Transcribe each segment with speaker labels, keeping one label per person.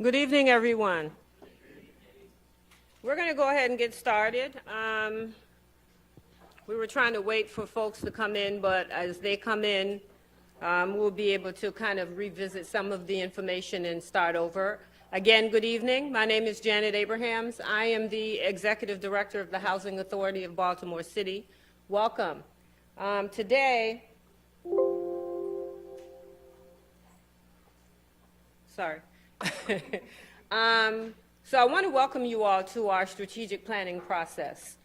Speaker 1: Good evening, everyone. We're going to go ahead and get started. We were trying to wait for folks to come in, but as they come in, we'll be able to kind of revisit some of the information and start over. Again, good evening. My name is Janet Abrahams. I am the Executive Director of the Housing Authority of Baltimore City. Welcome. Today, sorry. So I want to welcome you all to our strategic planning process.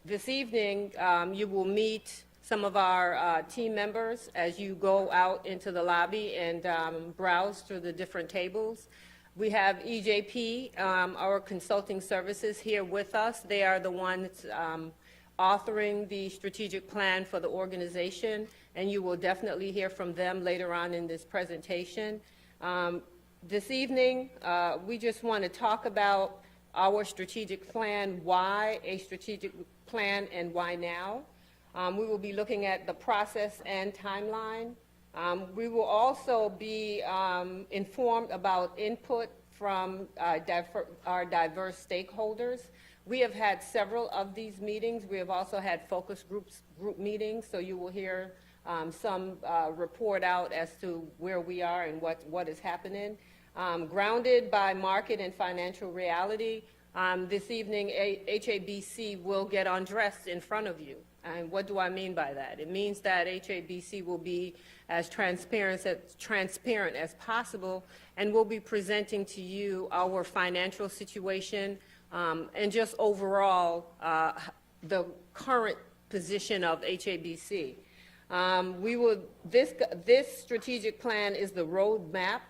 Speaker 1: This evening, you will meet some of our team members as you go out into the lobby and browse through the different tables. We have EJP, our consulting services, here with us. They are the ones authoring the strategic plan for the organization, and you will definitely hear from them later on in this presentation. This evening, we just want to talk about our strategic plan, why a strategic plan and why now. We will be looking at the process and timeline. We will also be informed about input from our diverse stakeholders. We have had several of these meetings. We have also had focus group meetings, so you will hear some report out as to where we are and what is happening. Grounded by market and financial reality, this evening HABC will get undressed in front of you. And what do I mean by that? It means that HABC will be as transparent as possible, and we'll be presenting to you our financial situation and just overall the current position of HABC. This strategic plan is the roadmap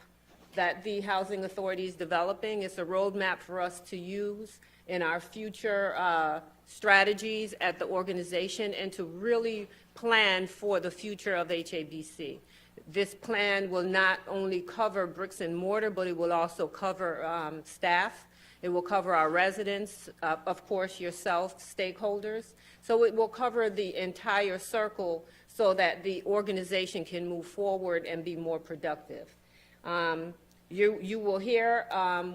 Speaker 1: that the Housing Authority is developing. It's a roadmap for us to use in our future strategies at the organization and to really plan for the future of HABC. This plan will not only cover bricks and mortar, but it will also cover staff. It will cover our residents, of course, yourself, stakeholders. So it will cover the entire circle so that the organization can move forward and be more productive. You will hear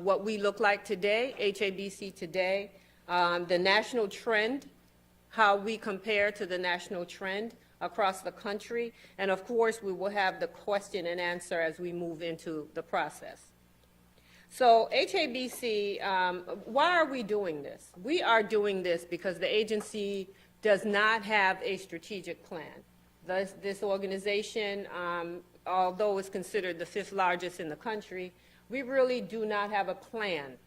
Speaker 1: what we look like today, HABC today, the national trend, how we compare to the national trend across the country, and of course we will have the question and answer as we move into the process. So HABC, why are we doing this? We are doing this because the agency does not have a strategic plan. This organization, although it's considered the 5th largest in the country, we really do not have a plan,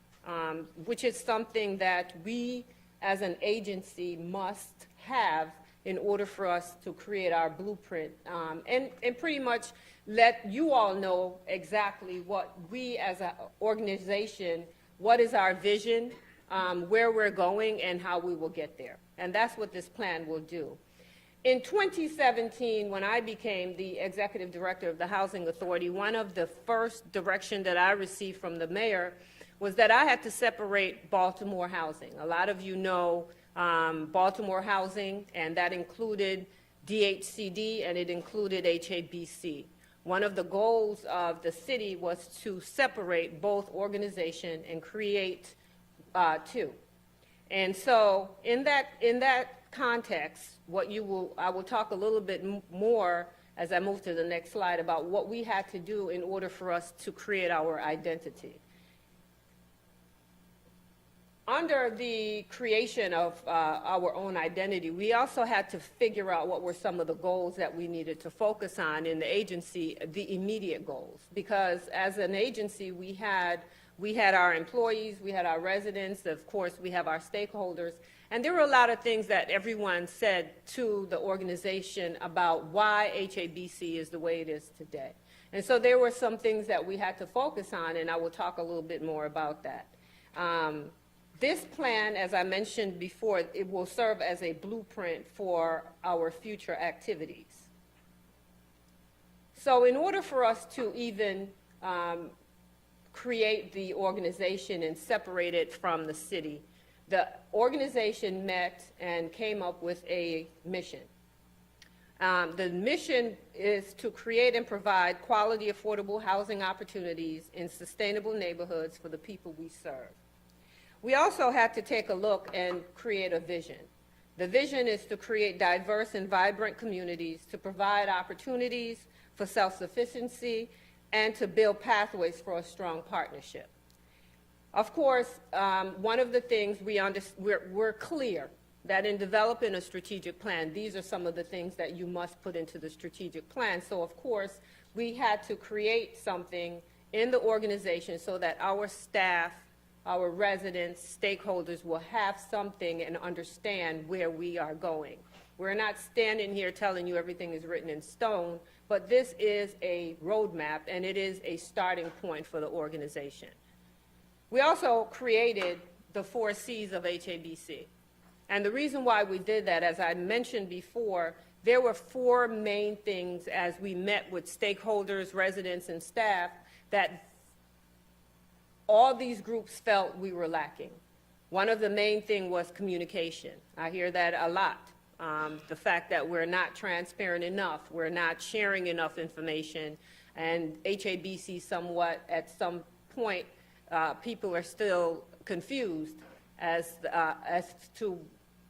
Speaker 1: which is something that we as an agency must have in order for us to create our blueprint and pretty much let you all know exactly what we as an organization, what is our vision, where we're going, and how we will get there. And that's what this plan will do. In 2017, when I became the executive director of the Housing Authority, one of the first direction that I received from the mayor was that I had to separate Baltimore housing. A lot of you know Baltimore housing, and that included DHCD and it included HABC. One of the goals of the city was to separate both organizations and create two. And so in that context, I will talk a little bit more as I move to the next slide about what we had to do in order for us to create our identity. Under the creation of our own identity, we also had to figure out what were some of the goals that we needed to focus on in the agency, the immediate goals. Because as an agency, we had our employees, we had our residents, of course, we have our stakeholders, and there were a lot of things that everyone said to the organization about why HABC is the way it is today. And so there were some things that we had to focus on, and I will talk a little bit more about that. This plan, as I mentioned before, it will serve as a blueprint for our future activities. So in order for us to even create the organization and separate it from the city, the organization met and came up with a mission. The mission is to create and provide quality, affordable housing opportunities in sustainable neighborhoods for the people we serve. We also had to take a look and create a vision. The vision is to create diverse and vibrant communities, to provide opportunities for self-sufficiency, and to build pathways for a strong partnership. Of course, one of the things we're clear that in developing a strategic plan, these are some of the things that you must put into the strategic plan. So of course, we had to create something in the organization so that our staff, our residents, stakeholders will have something and understand where we are going. We're not standing here telling you everything is written in stone, but this is a roadmap and it is a starting point for the organization. We also created the 4 C's of HABC. And the reason why we did that, as I mentioned before, there were 4 main things as we met with stakeholders, residents, and staff that all these groups felt we were lacking. One of the main things was communication. I hear that a lot. The fact that we're not transparent enough, we're not sharing enough information, and HABC somewhat, at some point, people are still confused as to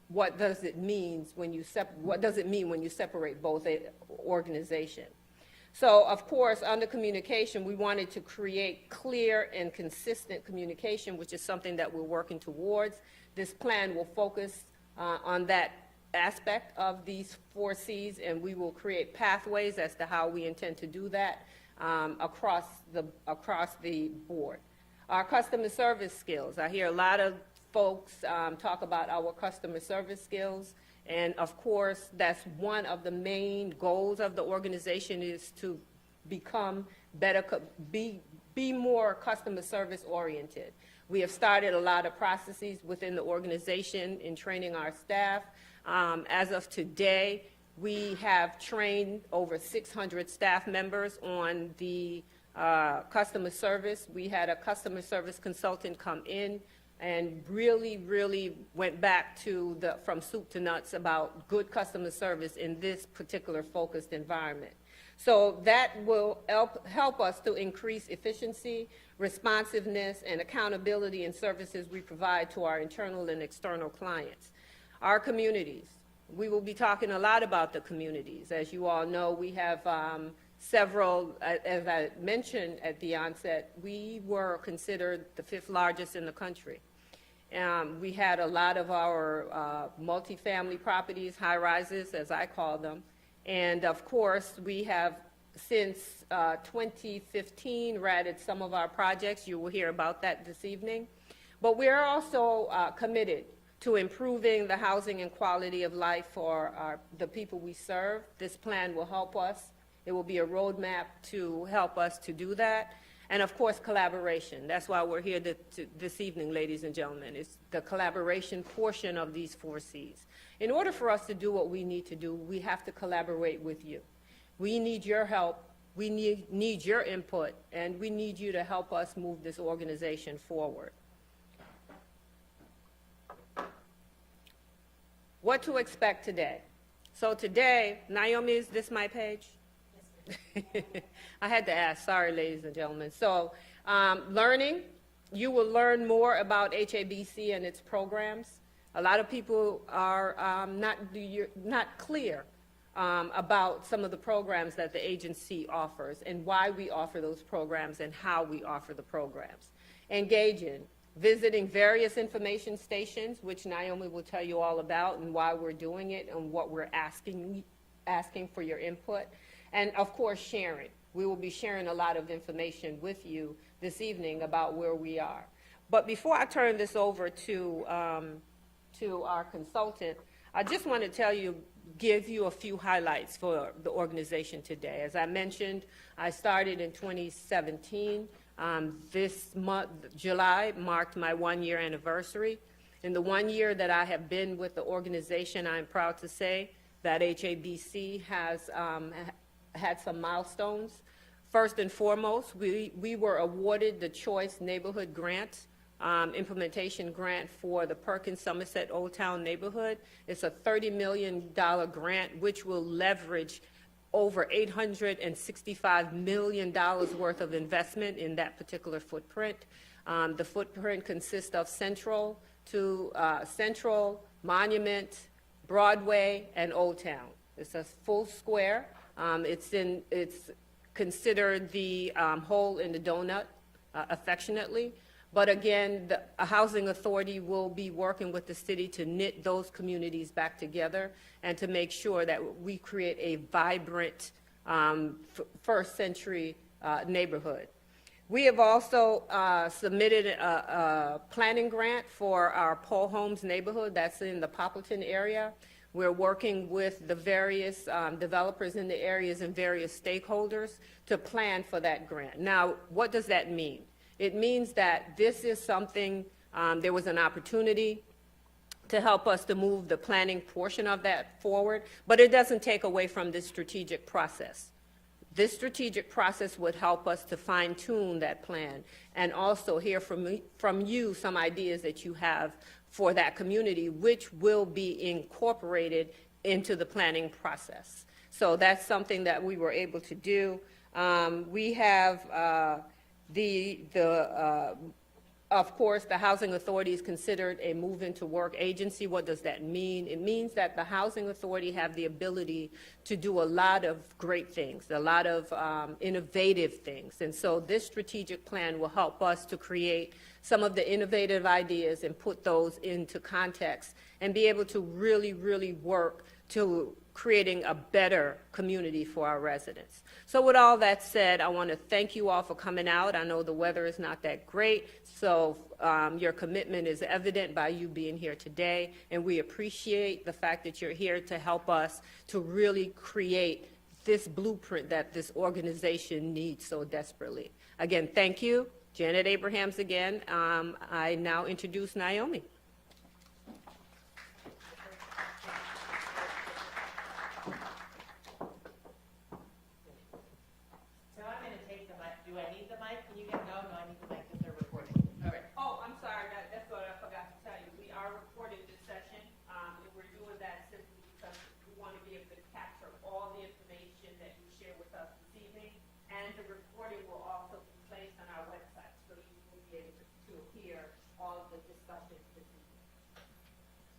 Speaker 1: what does it mean when you separate both organizations. So, of course, under communication, we wanted to create clear and consistent communication, which is something that we're working towards. This plan will focus on that aspect of these 4 C's, and we will create pathways as to how we intend to do that across the board. Our customer service skills. I hear a lot of folks talk about our customer service skills. And of course, that's one of the main goals of the organization is to become better, be more customer service oriented. We have started a lot of processes within the organization in training our staff. As of today, we have trained over 600 staff members on the customer service. We had a customer service consultant come in and really went back to from soup to nuts about good customer service in this particular focused environment. So that will help us to increase efficiency, responsiveness, and accountability in services we provide to our internal and external clients. Our communities. We will be talking a lot about the communities. As you all know, we have several, as I mentioned at the onset, we were considered the 5th largest in the country. We had a lot of our multifamily properties, high-rises, as I call them. And, of course, we have, since 2015, ratted some of our projects. You will hear about that this evening. But we are also committed to improving the housing and quality of life for the people we serve. This plan will help us. It will be a roadmap to help us to do that. And, of course, collaboration. That's why we're here this evening, ladies and gentlemen. It's the collaboration portion of these 4 C's. In order for us to do what we need to do, we have to collaborate with you. We need your help. We need your input. And we need you to help us move this organization forward. What to expect today? So today, Naomi, is this my page? I had to ask, sorry, ladies and gentlemen. So, learning, you will learn more about HABC and its programs. A lot of people are not clear about some of the programs that the agency offers and why we offer those programs and how we offer the programs. Engaging, visiting various information stations, which Naomi will tell you all about and why we're doing it and what we're asking for your input. And, of course, sharing. We will be sharing a lot of information with you this evening about where we are. But before I turn this over to our consultant, I just want to give you a few highlights for the organization today. As I mentioned, I started in 2017. This month, July, marked my 1-year anniversary. In the 1 year that I have been with the organization, I'm proud to say that HABC has had some milestones. First and foremost, we were awarded the Choice Neighborhood Grant implementation grant for the Perkins Somerset Old Town neighborhood. It's a $30 million grant which will leverage over $865 million worth of investment in that particular footprint. The footprint consists of Central, Monument, Broadway, and Old Town. It's a full square. It's considered the hole in the donut, affectionately. But again, a housing authority will be working with the city to knit those communities back together and to make sure that we create a vibrant first century neighborhood. We have also submitted a planning grant for our Paul Holmes neighborhood that's in the Poplarton area. We're working with the various developers in the areas and various stakeholders to plan for that grant. Now, what does that mean? It means that this is something, there was an opportunity to help us to move the planning portion of that forward, but it doesn't take away from this strategic process. This strategic process would help us to fine-tune that plan and also hear from you some ideas that you have for that community, which will be incorporated into the planning process. So that's something that we were able to do. We have of course, the Housing Authority is considered a move-into work agency. What does that mean? It means that the Housing Authority have the ability to do a lot of great things, a lot of innovative things. And so this strategic plan will help us to create some of the innovative ideas and put those into context and be able to really, really work to creating a better community for our residents. So with all that said, I want to thank you all for coming out. I know the weather is not that great, so your commitment is evident by you being here today, and we appreciate the fact that you're here to help us to really create this blueprint that this organization needs so desperately. Again, thank you. Janet Abrahams again. I now introduce Naomi.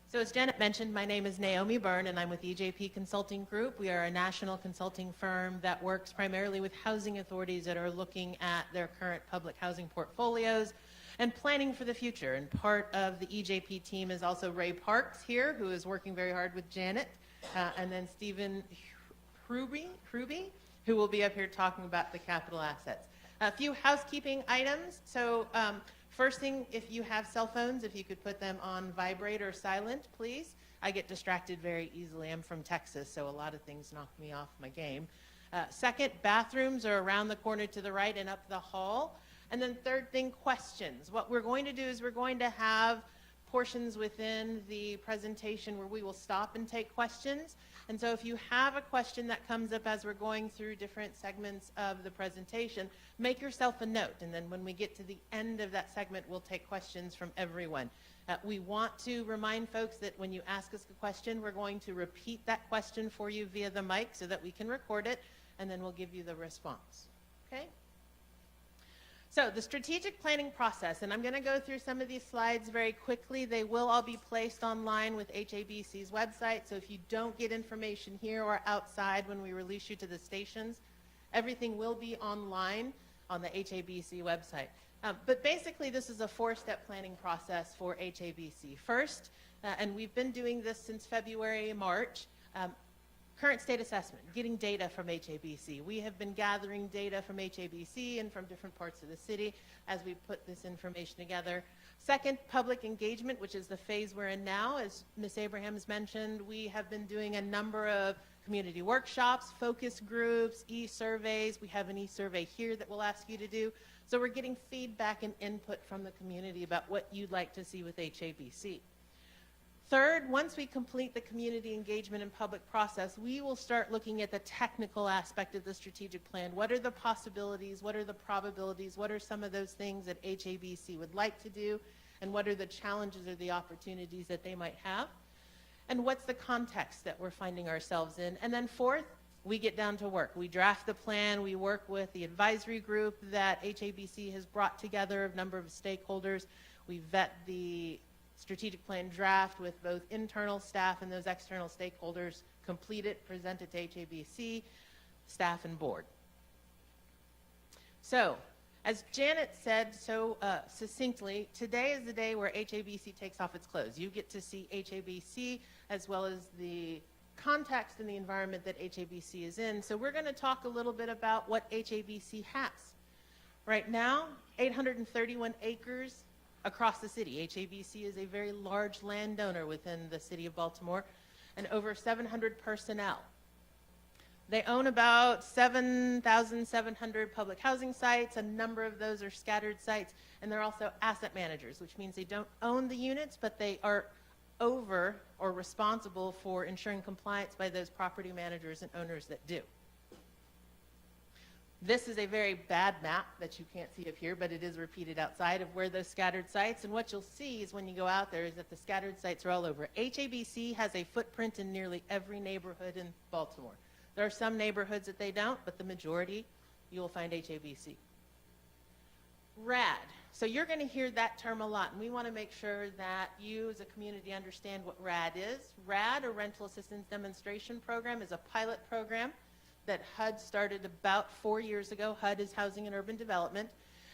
Speaker 2: So as Janet mentioned, my name is Naomi Byrne, and I'm with EJP Consulting Group. We are a national consulting firm that works primarily with housing authorities that are looking at their current public housing portfolios and planning for the future. And part of the EJP team is also Ray Parks here, who is working very hard with Janet, and then Stephen Hruby, who will be up here talking about the capital assets. A few housekeeping items. So first thing, if you have cell phones, if you could put them on vibrate or silent, please. I get distracted very easily. I'm from Texas, so a lot of things knock me off my game. Second, bathrooms are around the corner to the right and up the hall. And then third thing, questions. What we're going to do is we're going to have portions within the presentation where we will stop and take questions. And so if you have a question that comes up as we're going through different segments of the presentation, make yourself a note. And then when we get to the end of that segment, we'll take questions from everyone. We want to remind folks that when you ask us a question, we're going to repeat that question for you via the mic so that we can record it, and then we'll give you the response. Okay? So the strategic planning process, and I'm going to go through some of these slides very quickly. They will all be placed online with HABC's website, so if you don't get information here or outside when we release you to the stations, everything will be online on the HABC website. But basically, this is a four-step planning process for HABC. First, and we've been doing this since February, March, current state assessment, getting data from HABC. We have been gathering data from HABC and from different parts of the city as we put this information together. Second, public engagement, which is the phase we're in now. As Ms. Abrahams mentioned, we have been doing a number of community workshops, focus groups, e-surveys. We have an e-survey here that we'll ask you to do. So we're getting feedback and input from the community about what you'd like to see with HABC. Third, once we complete the community engagement and public process, we will start looking at the technical aspect of the strategic plan. What are the possibilities? What are the probabilities? What are some of those things that HABC would like to do? And what are the challenges or the opportunities that they might have? And what's the context that we're finding ourselves in? And then fourth, we get down to work. We draft the plan. We work with the advisory group that HABC has brought together, a number of stakeholders. We vet the strategic plan draft with both internal staff and those external stakeholders, complete it, present it to HABC, staff, and board. So, as Janet said so succinctly, today is the day where HABC takes off its clothes. You get to see HABC as well as the context and the environment that HABC is in. So we're going to talk a little bit about what HABC has. Right now, 831 acres across the city. HABC is a very large landowner within the city of Baltimore, and over 700 personnel. They own about 7,700 public housing sites. A number of those are scattered sites, and they're also asset managers, which means they don't own the units, but they are over or responsible for ensuring compliance by those property managers and owners that do. This is a very bad map that you can't see up here, but it is repeated outside of where those scattered sites. And what you'll see is when you go out there is that the scattered sites are all over. HABC has a footprint in nearly every neighborhood in Baltimore. There are some neighborhoods that they don't, but the majority, you will find HABC. RAD. So you're going to hear that term a lot, and we want to make sure that you as a community understand what RAD is. RAD, or Rental Assistance Demonstration Program, is a pilot program that HUD started about 4 years ago. HUD is Housing and Urban Development.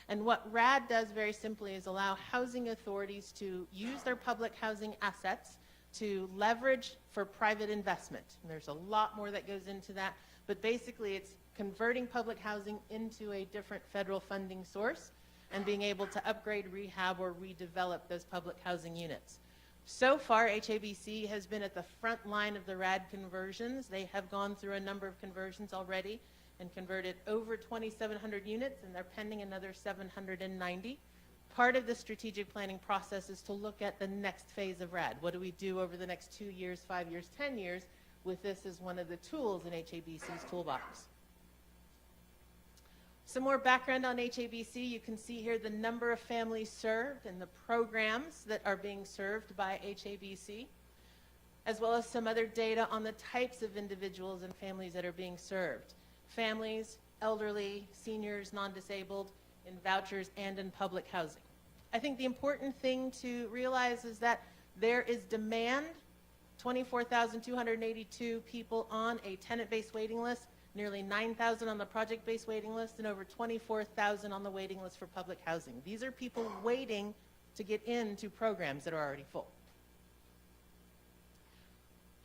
Speaker 2: And what RAD does very simply is allow housing authorities to use their public housing assets to leverage for private investment. And there's a lot more that goes into that, but basically it's converting public housing into a different federal funding source and being able to upgrade, rehab, or redevelop those public housing units. So far, HABC has been at the front line of the RAD conversions. They have gone through a number of conversions already and converted over 2,700 units, and they're pending another 790. Part of the strategic planning process is to look at the next phase of RAD. What do we do over the next 2 years, 5 years, 10 years with this as one of the tools in HABC's toolbox? Some more background on HABC. You can see here the number of families served and the programs that are being served by HABC, as well as some other data on the types of individuals and families that are being served. Families, elderly, seniors, non-disabled, in vouchers and in public housing. I think the important thing to realize is that there is demand, 24,282 people on a tenant-based waiting list, nearly 9,000 on the project-based waiting list, and over 24,000 on the waiting list for public housing. These are people waiting to get into programs that are already full.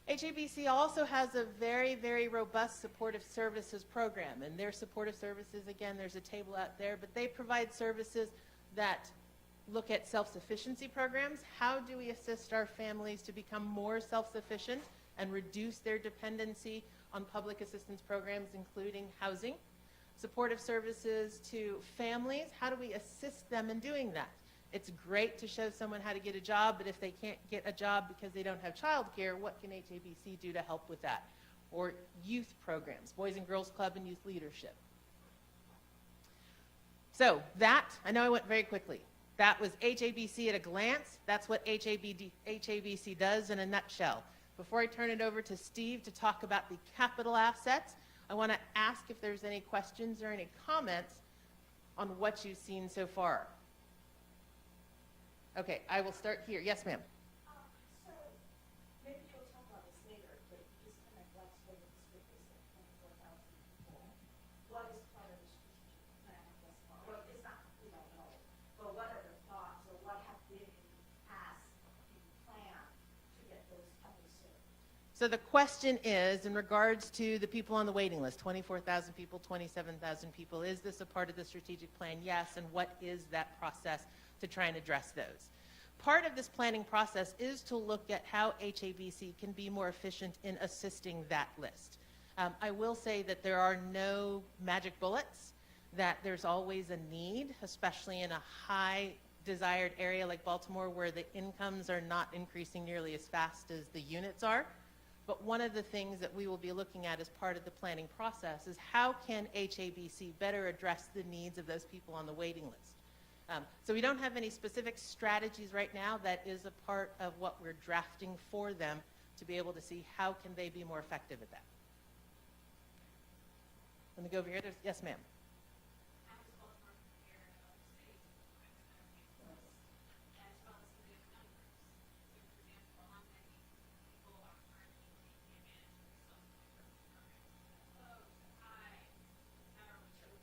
Speaker 2: HABC also has a very, very robust supportive services program, and their supportive services, again, there's a table out there, but they provide services that look at self-sufficiency programs. How do we assist our families to become more self-sufficient and reduce their dependency on public assistance programs, including housing? Supportive services to families, how do we assist them in doing that? It's great to show someone how to get a job, but if they can't get a job because they don't have childcare, what can HABC do to help with that? Or youth programs, Boys and Girls Club and youth leadership. So that, I know I went very quickly. That was HABC at a glance. That's what HABC does in a nutshell. Before I turn it over to Steve to talk about the capital assets, I want to ask if there's any questions or any comments on what you've seen so far. Okay, I will start here. Yes, ma'am.
Speaker 3: So maybe you'll talk about this later, but just kind of like what the figures at 24,000 people. What is part of the strategic plan thus far? Well, it's not, we don't know, but what are the thoughts or what have been asked in plan to get those people served?
Speaker 2: So the question is, in regards to the people on the waiting list, 24,000 people, 27,000 people, is this a part of the strategic plan? Yes, and what is that process to try and address those? Part of this planning process is to look at how HABC can be more efficient in assisting that list. I will say that there are no magic bullets, that there's always a need, especially in a high desired area like Baltimore where the incomes are not increasing nearly as fast as the units are. But one of the things that we will be looking at as part of the planning process is how can HABC better address the needs of those people on the waiting list. So we don't have any specific strategies right now. That is a part of what we're drafting for them to be able to see how can they be more effective at that. Let me go over here. Yes, ma'am.
Speaker 3: How does Baltimore compare to other cities with as well as some of the other numbers? So, for example, how many people are currently taking advantage of some of the programs? Low, to high, how are we choosing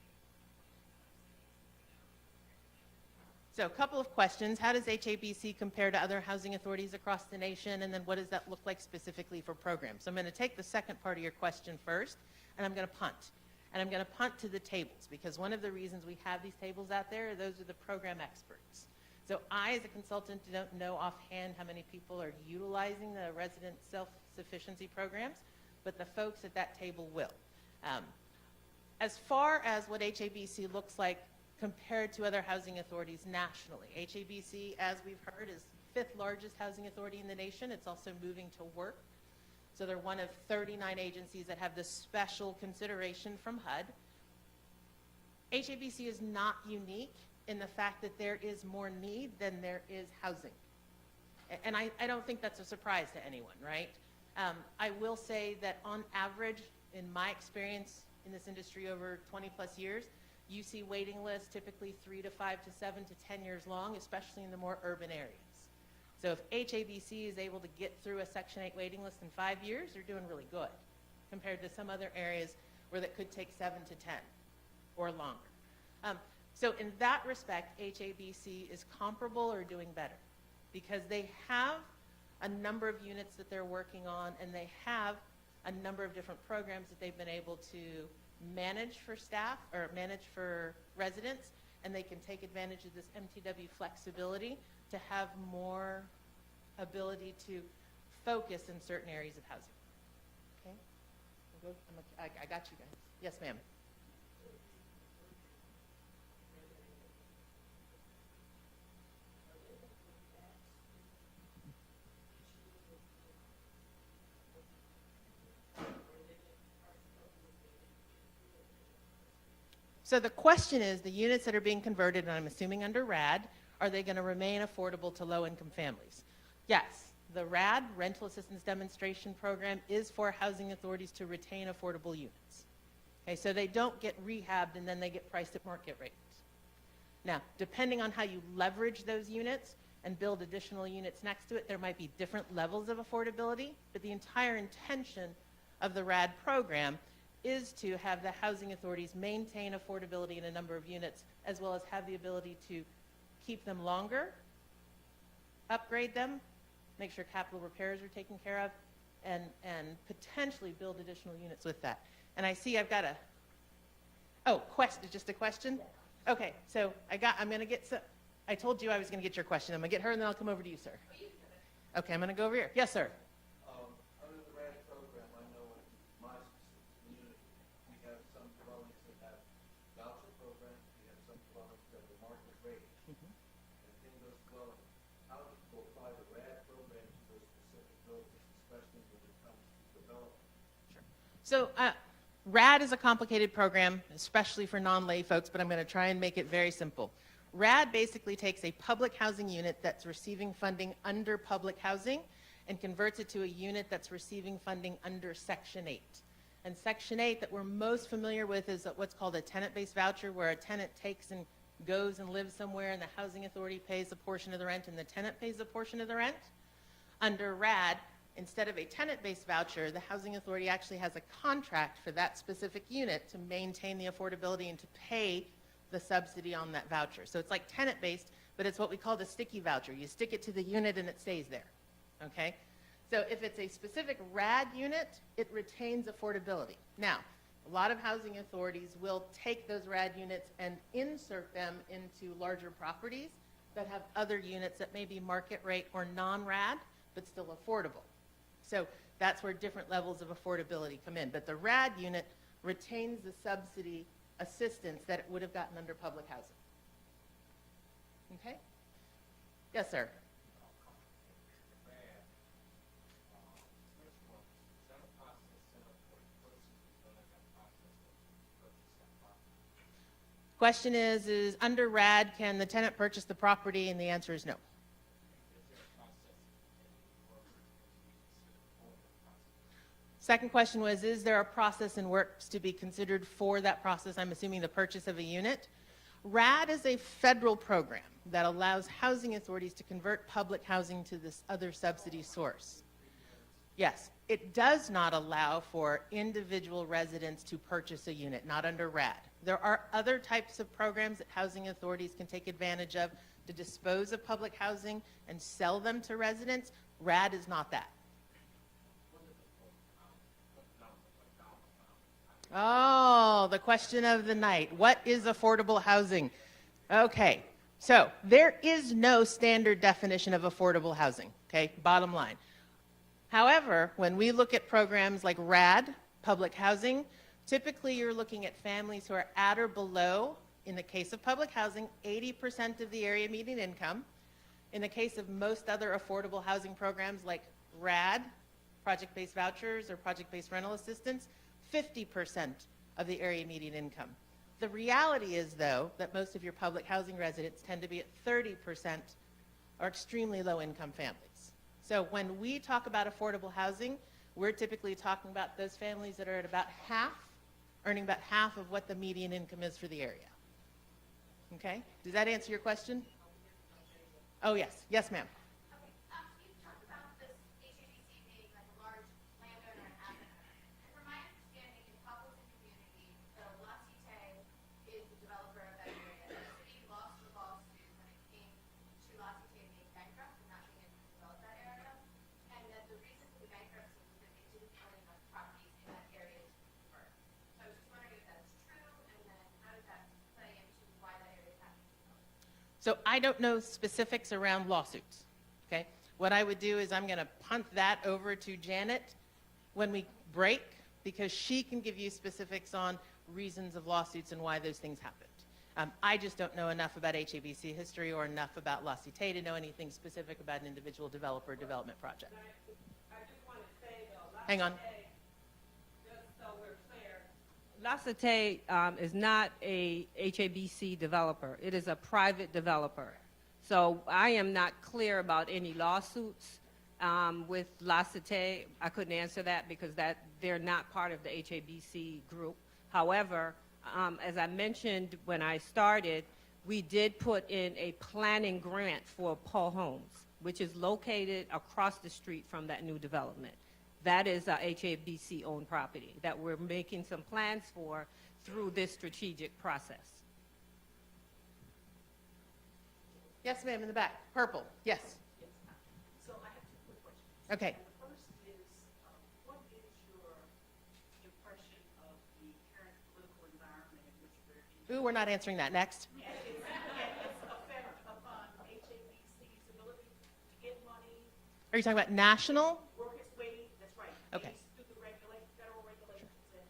Speaker 2: So a couple of questions. How does HABC compare to other housing authorities across the nation? And then what does that look like specifically for programs? So I'm going to take the second part of your question first, and I'm going to punt. And I'm going to punt to the tables, because one of the reasons we have these tables out there, those are the program experts. So I, as a consultant, don't know offhand how many people are utilizing the resident self-sufficiency programs, but the folks at that table will. As far as what HABC looks like compared to other housing authorities nationally, HABC, as we've heard, is the 5th largest housing authority in the nation. It's also moving to work. So they're one of 39 agencies that have this special consideration from HUD. HABC is not unique in the fact that there is more need than there is housing. And I don't think that's a surprise to anyone, right? I will say that on average, in my experience in this industry over 20 plus years, you see waiting lists typically 3 to 5 to 7 to 10 years long, especially in the more urban areas. So if HABC is able to get through a Section 8 waiting list in 5 years, they're doing really good compared to some other areas where that could take 7 to 10 or longer. So in that respect, HABC is comparable or doing better because they have a number of units that they're working on, and they have a number of different programs that they've been able to manage for staff or manage for residents, and they can take advantage of this MTW flexibility to have more ability to focus in certain areas of housing. Okay? I got you guys. Yes, ma'am. So the question is, the units that are being converted, and I'm assuming under RAD, are they going to remain affordable to low-income families? Yes, the RAD, Rental Assistance Demonstration Program, is for housing authorities to retain affordable units. Okay, so they don't get rehabbed and then they get priced at market rates. Now, depending on how you leverage those units and build additional units next to it, there might be different levels of affordability, but the entire intention of the RAD program is to have the housing authorities maintain affordability in a number of units, as well as have the ability to keep them longer, upgrade them, make sure capital repairs are taken care of, and potentially build additional units with that. And I see I've got just a question? Okay, so I'm going to get some, I told you I was going to get your question. I'm going to get her, and then I'll come over to you, sir. Okay, I'm going to go over here. Yes, sir.
Speaker 4: Under the RAD program, I know in my specific community, we have some dwellings that have voucher programs, we have some dwellings that are market rate. And in those dwellings, how do people apply the RAD program to those specific buildings, especially when it comes to development?
Speaker 2: So RAD is a complicated program, especially for non-lay folks, but I'm going to try and make it very simple. RAD basically takes a public housing unit that's receiving funding under public housing and converts it to a unit that's receiving funding under Section 8. And Section 8 that we're most familiar with is what's called a tenant-based voucher, where a tenant takes and goes and lives somewhere, and the housing authority pays a portion of the rent and the tenant pays a portion of the rent. Under RAD, instead of a tenant-based voucher, the housing authority actually has a contract for that specific unit to maintain the affordability and to pay the subsidy on that voucher. So it's like tenant-based, but it's what we call the sticky voucher. You stick it to the unit and it stays there, okay? So if it's a specific RAD unit, it retains affordability. Now, a lot of housing authorities will take those RAD units and insert them into larger properties that have other units that may be market rate or non-RAD, but still affordable. So that's where different levels of affordability come in. But the RAD unit retains the subsidy assistance that it would have gotten under public housing. Okay? Yes, sir. Question is under RAD, can the tenant purchase the property? And the answer is no. Second question was, is there a process in works to be considered for that process? I'm assuming the purchase of a unit. RAD is a federal program that allows housing authorities to convert public housing to this other subsidy source. Yes, it does not allow for individual residents to purchase a unit, not under RAD. There are other types of programs that housing authorities can take advantage of to dispose of public housing and sell them to residents. RAD is not that. Oh, the question of the night. What is affordable housing? Okay, so there is no standard definition of affordable housing, okay, bottom line. However, when we look at programs like RAD, public housing, typically you're looking at families who are at or below, in the case of public housing, 80% of the area median income. In the case of most other affordable housing programs like RAD, project-based vouchers or project-based rental assistance, 50% of the area median income. The reality is, though, that most of your public housing residents tend to be at 30% or extremely low-income families. So when we talk about affordable housing, we're typically talking about those families that are at about half, earning about half of what the median income is for the area. Okay? Does that answer your question? Oh, yes. Yes, ma'am.
Speaker 5: Okay, you talked about this HABC being like a large landowner and asset owner. And from my understanding, in public and community, the La Cité is the developer of that area. The city lost the lawsuit when it came to La Cité being bankrupt and not being able to develop that area. And that the reason for the bankruptcy was that they didn't own enough properties in that area to convert. So I was just wondering if that's true, and then how does that play into why that area is happening?
Speaker 2: So I don't know specifics around lawsuits, okay? What I would do is I'm going to punt that over to Janet when we break, because she can give you specifics on reasons of lawsuits and why those things happened. I just don't know enough about HABC history or enough about La Cité to know anything specific about an individual developer or development project.
Speaker 1: I just want to say, though,
Speaker 2: Hang on.
Speaker 1: just so we're clear, La Cité is not a HABC developer. It is a private developer. So I am not clear about any lawsuits with La Cité. I couldn't answer that because they're not part of the HABC group. However, as I mentioned when I started, we did put in a planning grant for Paul Homes, which is located across the street from that new development. That is a HABC-owned property that we're making some plans for through this strategic process.
Speaker 2: Yes, ma'am, in the back. Purple. Yes.
Speaker 3: So I have two quick questions.
Speaker 2: Okay.
Speaker 3: And the first is, what is your impression of the current political environment in which we're in?
Speaker 2: Ooh, we're not answering that. Next.
Speaker 3: And its effect upon HABC's ability to get money,
Speaker 2: Are you talking about national?
Speaker 3: work its way, that's right.
Speaker 2: Okay.
Speaker 3: Through the federal regulations and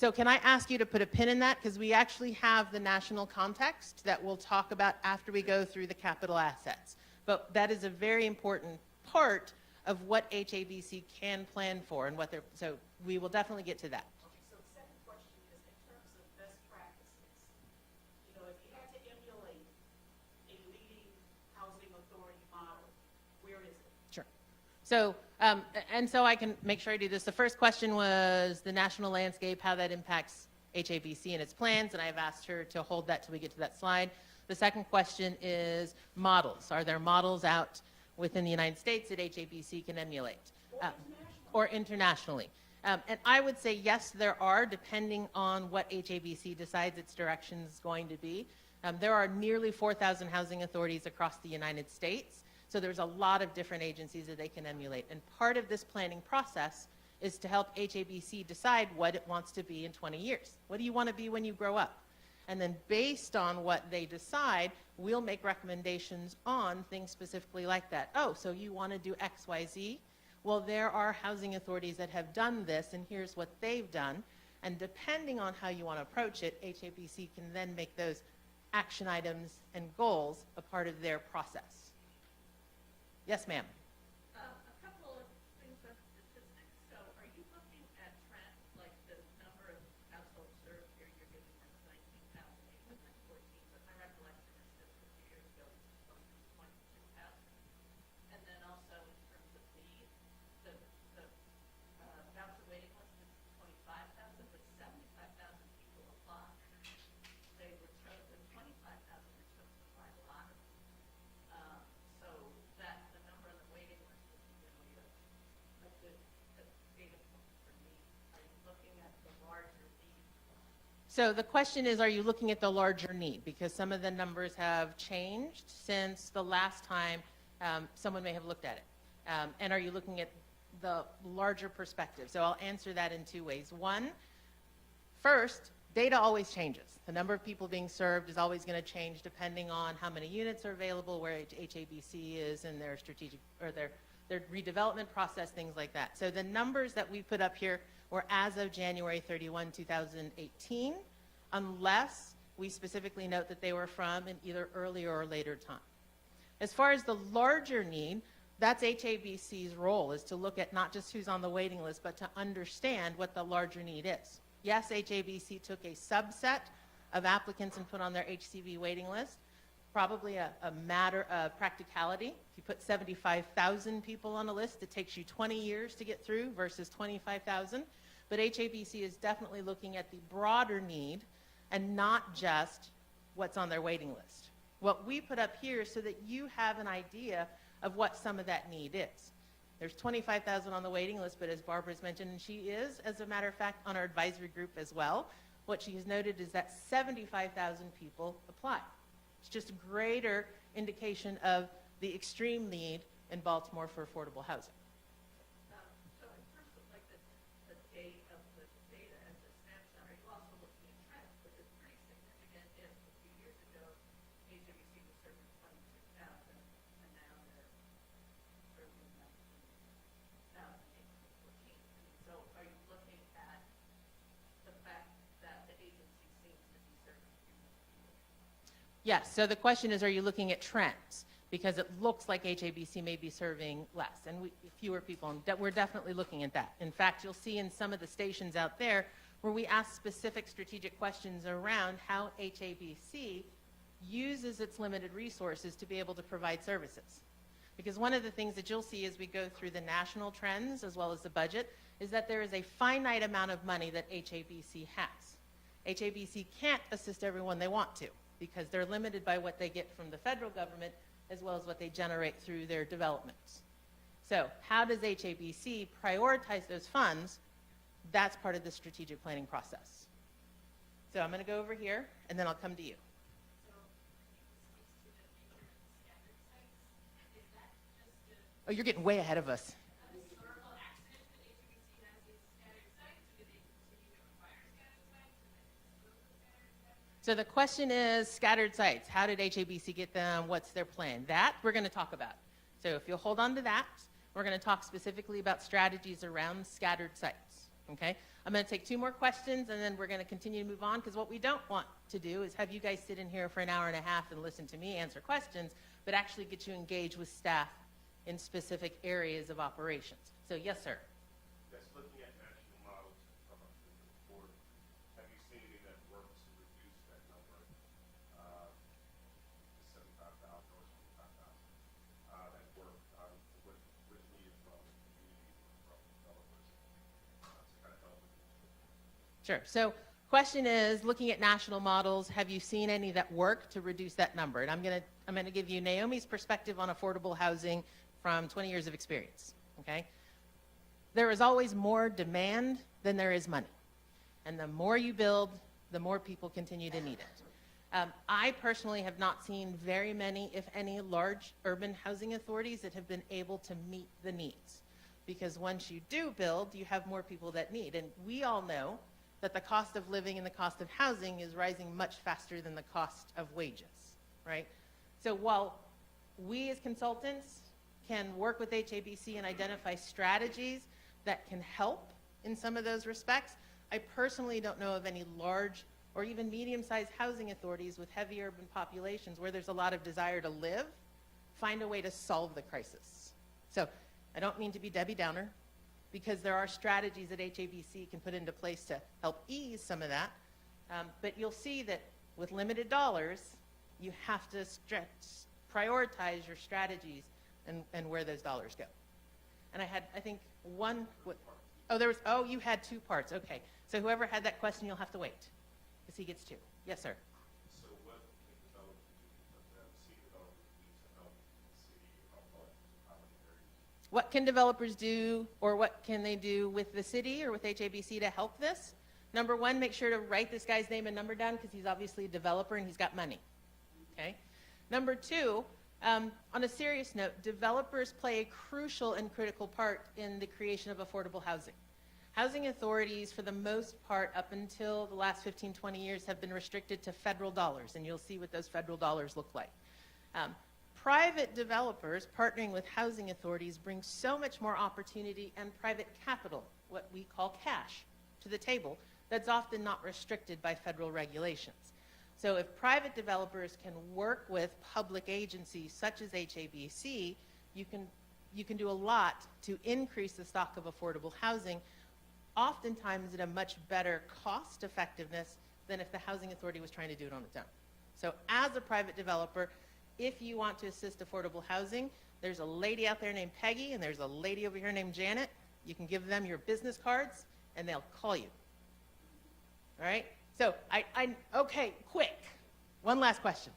Speaker 2: So can I ask you to put a pin in that? Because we actually have the national context that we'll talk about after we go through the capital assets. But that is a very important part of what HABC can plan for and what they're, so we will definitely get to that.
Speaker 3: Okay, so the second question is in terms of best practices. You know, if you had to emulate a leading housing authority model, where is it?
Speaker 2: Sure. So, and so I can make sure I do this. The first question was the national landscape, how that impacts HABC and its plans, and I've asked her to hold that till we get to that slide. The second question is models. Are there models out within the United States that HABC can emulate? Or internationally? And I would say yes, there are, depending on what HABC decides its direction is going to be. There are nearly 4,000 housing authorities across the United States. So there's a lot of different agencies that they can emulate. And part of this planning process is to help HABC decide what it wants to be in 20 years. What do you want to be when you grow up? And then based on what they decide, we'll make recommendations on things specifically like that. Oh, so you want to do X, Y, Z? Well, there are housing authorities that have done this, and here's what they've done. And depending on how you want to approach it, HABC can then make those action items and goals a part of their process. Yes, ma'am.
Speaker 3: A couple of things about statistics. So are you looking at trends, like the number of households served here, you're giving us 19,814, but my recollection is just a few years ago, it was close to 22,000. And then also in terms of need, the voucher waiting list is 25,000, but 75,000 people apply. They were chosen, 25,000 were chosen by a lot of them. So that the number on the waiting list is really a good data point for me. Are you looking at the larger need?
Speaker 2: So the question is, are you looking at the larger need? Because some of the numbers have changed since the last time someone may have looked at it. And are you looking at the larger perspective? So I'll answer that in two ways. One, first, data always changes. The number of people being served is always going to change depending on how many units are available, where HABC is in their strategic or their redevelopment process, things like that. So the numbers that we put up here were as of January 31, 2018, unless we specifically note that they were from an either earlier or later time. As far as the larger need, that's HABC's role, is to look at not just who's on the waiting list, but to understand what the larger need is. Yes, HABC took a subset of applicants and put on their HCV waiting list. Probably a matter of practicality. If you put 75,000 people on a list, it takes you 20 years to get through versus 25,000. But HABC is definitely looking at the broader need and not just what's on their waiting list. What we put up here is so that you have an idea of what some of that need is. There's 25,000 on the waiting list, but as Barbara's mentioned, and she is, as a matter of fact, on our advisory group as well, what she has noted is that 75,000 people apply. It's just a greater indication of the extreme need in Baltimore for affordable housing.
Speaker 3: So in terms of like the date of the data as a snapshot, are you also looking at trends? Which is pretty significant if a few years ago, HABC was serving 22,000 and now they're serving 19,814. So are you looking at the fact that the agency seems to be serving fewer people?
Speaker 2: Yes, so the question is, are you looking at trends? Because it looks like HABC may be serving less and fewer people, and we're definitely looking at that. In fact, you'll see in some of the stations out there where we ask specific strategic questions around how HABC uses its limited resources to be able to provide services. Because one of the things that you'll see as we go through the national trends as well as the budget is that there is a finite amount of money that HABC has. HABC can't assist everyone they want to because they're limited by what they get from the federal government as well as what they generate through their developments. So how does HABC prioritize those funds? That's part of the strategic planning process. So I'm going to go over here, and then I'll come to you. Oh, you're getting way ahead of us. So the question is scattered sites. How did HABC get them? What's their plan? That we're going to talk about. So if you'll hold on to that, we're going to talk specifically about strategies around scattered sites. Okay? I'm going to take two more questions, and then we're going to continue to move on, because what we don't want to do is have you guys sit in here for an hour and a half and listen to me answer questions, but actually get you engaged with staff in specific areas of operations. So yes, sir.
Speaker 6: That's looking at national models from a report. Have you seen any that work to reduce that number, to 75,000 or 25,000? That work, what's needed from the community, from developers, to kind of help with this?
Speaker 2: Sure. So question is, looking at national models, have you seen any that work to reduce that number? And I'm going to give you Naomi's perspective on affordable housing from 20 years of experience. Okay? There is always more demand than there is money. And the more you build, the more people continue to need it. I personally have not seen very many, if any, large urban housing authorities that have been able to meet the needs. Because once you do build, you have more people that need. And we all know that the cost of living and the cost of housing is rising much faster than the cost of wages, right? So while we as consultants can work with HABC and identify strategies that can help in some of those respects, I personally don't know of any large or even medium-sized housing authorities with heavy urban populations where there's a lot of desire to live find a way to solve the crisis. So I don't mean to be Debbie Downer, because there are strategies that HABC can put into place to help ease some of that. But you'll see that with limited dollars, you have to prioritize your strategies and where those dollars go. And I had, I think, you had 2 parts. Okay. So whoever had that question, you'll have to wait, because he gets 2. Yes, sir.
Speaker 6: So what can developers do, HABC developers do to help the city avoid poverty areas?
Speaker 2: What can developers do, or what can they do with the city or with HABC to help this? Number 1, make sure to write this guy's name and number down, because he's obviously a developer and he's got money. Okay. Number 2, on a serious note, developers play a crucial and critical part in the creation of affordable housing. Housing authorities, for the most part, up until the last 15, 20 years, have been restricted to federal dollars, and you'll see what those federal dollars look like. Private developers partnering with housing authorities bring so much more opportunity and private capital, what we call cash, to the table that's often not restricted by federal regulations. So if private developers can work with public agencies such as HABC, you can do a lot to increase the stock of affordable housing, oftentimes at a much better cost effectiveness than if the housing authority was trying to do it on its own. So as a private developer, if you want to assist affordable housing, there's a lady out there named Peggy and there's a lady over here named Janet. You can give them your business cards and they'll call you. All right? So, okay, quick. One last question.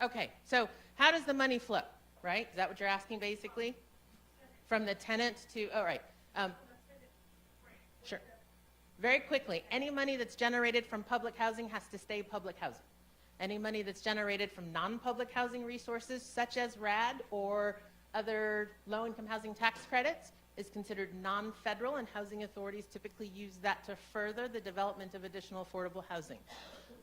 Speaker 2: Okay, so how does the money flow, right? Is that what you're asking, basically? From the tenant to, all right. Sure. Very quickly, any money that's generated from public housing has to stay public housing. Any money that's generated from non-public housing resources, such as RAD or other low-income housing tax credits, is considered non-federal, and housing authorities typically use that to further the development of additional affordable housing.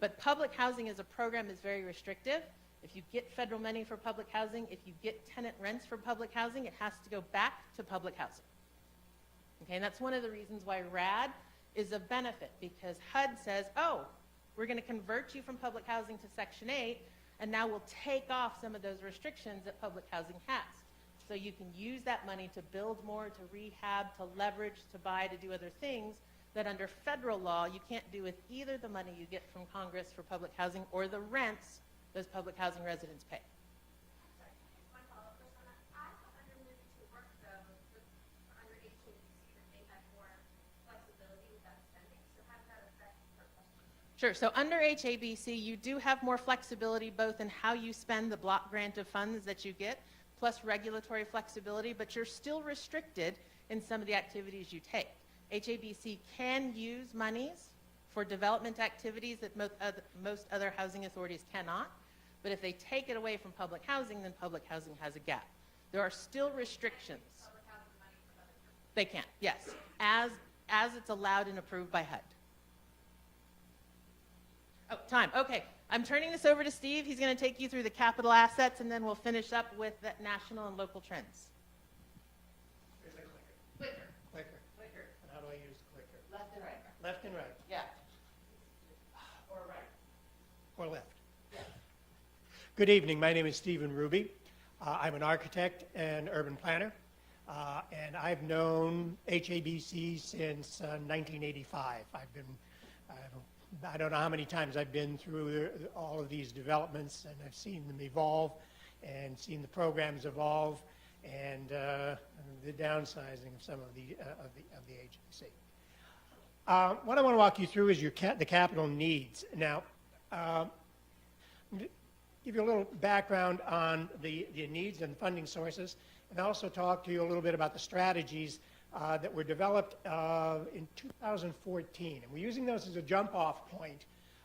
Speaker 2: But public housing as a program is very restrictive. If you get federal money for public housing, if you get tenant rents for public housing, it has to go back to public housing. Okay, and that's one of the reasons why RAD is a benefit, because HUD says, oh, we're going to convert you from public housing to Section 8, and now we'll take off some of those restrictions that public housing has. So you can use that money to build more, to rehab, to leverage, to buy, to do other things that under federal law you can't do with either the money you get from Congress for public housing or the rents those public housing residents pay.
Speaker 5: Sorry, one follow-up question on that. I thought under moving to work, though, under HABC, that they had more flexibility with that spending. So how does that affect her question?
Speaker 2: Sure. So under HABC, you do have more flexibility both in how you spend the block grant of funds that you get, plus regulatory flexibility, but you're still restricted in some of the activities you take. HABC can use monies for development activities that most other housing authorities cannot, but if they take it away from public housing, then public housing has a gap. There are still restrictions.
Speaker 5: Public housing money for other purposes.
Speaker 2: They can, yes, as it's allowed and approved by HUD. Oh, time. Okay, I'm turning this over to Steve. He's going to take you through the capital assets, and then we'll finish up with the national and local trends.
Speaker 7: Here's a
Speaker 2: Clicker.
Speaker 7: clicker.
Speaker 2: Clicker.
Speaker 7: And how do I use the clicker?
Speaker 2: Left and right.
Speaker 7: Left and right,
Speaker 2: Yeah. Or right.
Speaker 7: or left? Good evening. My name is Stephen Ruby. I'm an architect and urban planner, and I've known HABC since 1985. I don't know how many times I've been through all of these developments, and I've seen them evolve and seen the programs evolve and the downsizing of some of the agency. What I want to walk you through is the capital needs. Now, give you a little background on the needs and funding sources, and also talk to you a little bit about the strategies that were developed in 2014. And we're using those as a jump-off point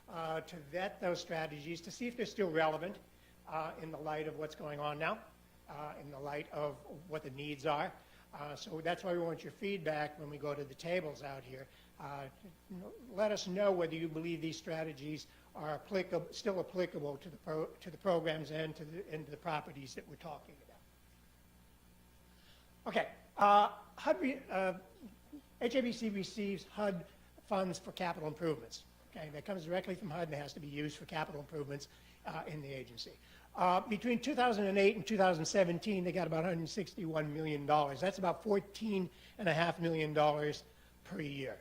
Speaker 7: to vet those strategies to see if they're still relevant in the light of what's going on now, in the light of what the needs are. So that's why we want your feedback when we go to the tables out here. Let us know whether you believe these strategies are still applicable to the programs and to the properties that we're talking about. Okay, HABC receives HUD funds for capital improvements. Okay, that comes directly from HUD and has to be used for capital improvements in the agency. Between 2008 and 2017, they got about $161 million. That's about $14.5 million per year.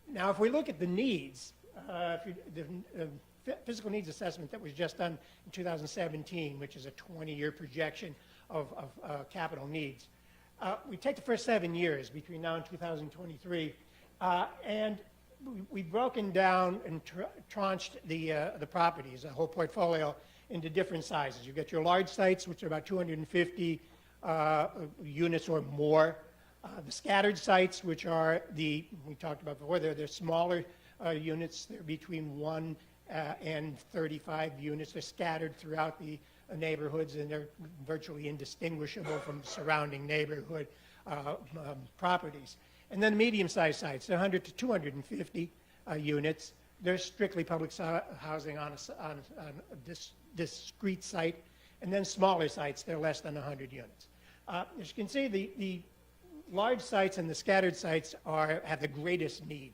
Speaker 7: Now, if we look at the needs, the physical needs assessment that was just done in 2017, which is a 20-year projection of capital needs, we take the first 7 years between now and 2023, and we've broken down and tranched the properties, the whole portfolio, into different sizes. You've got your large sites, which are about 250 units or more. The scattered sites, which are we talked about before, they're smaller units. They're between 1 and 35 units. They're scattered throughout the neighborhoods, and they're virtually indistinguishable from surrounding neighborhood properties. And then medium-sized sites, 100 to 250 units. They're strictly public housing on a discrete site. And then smaller sites, they're less than 100 units. As you can see, the large sites and the scattered sites have the greatest need.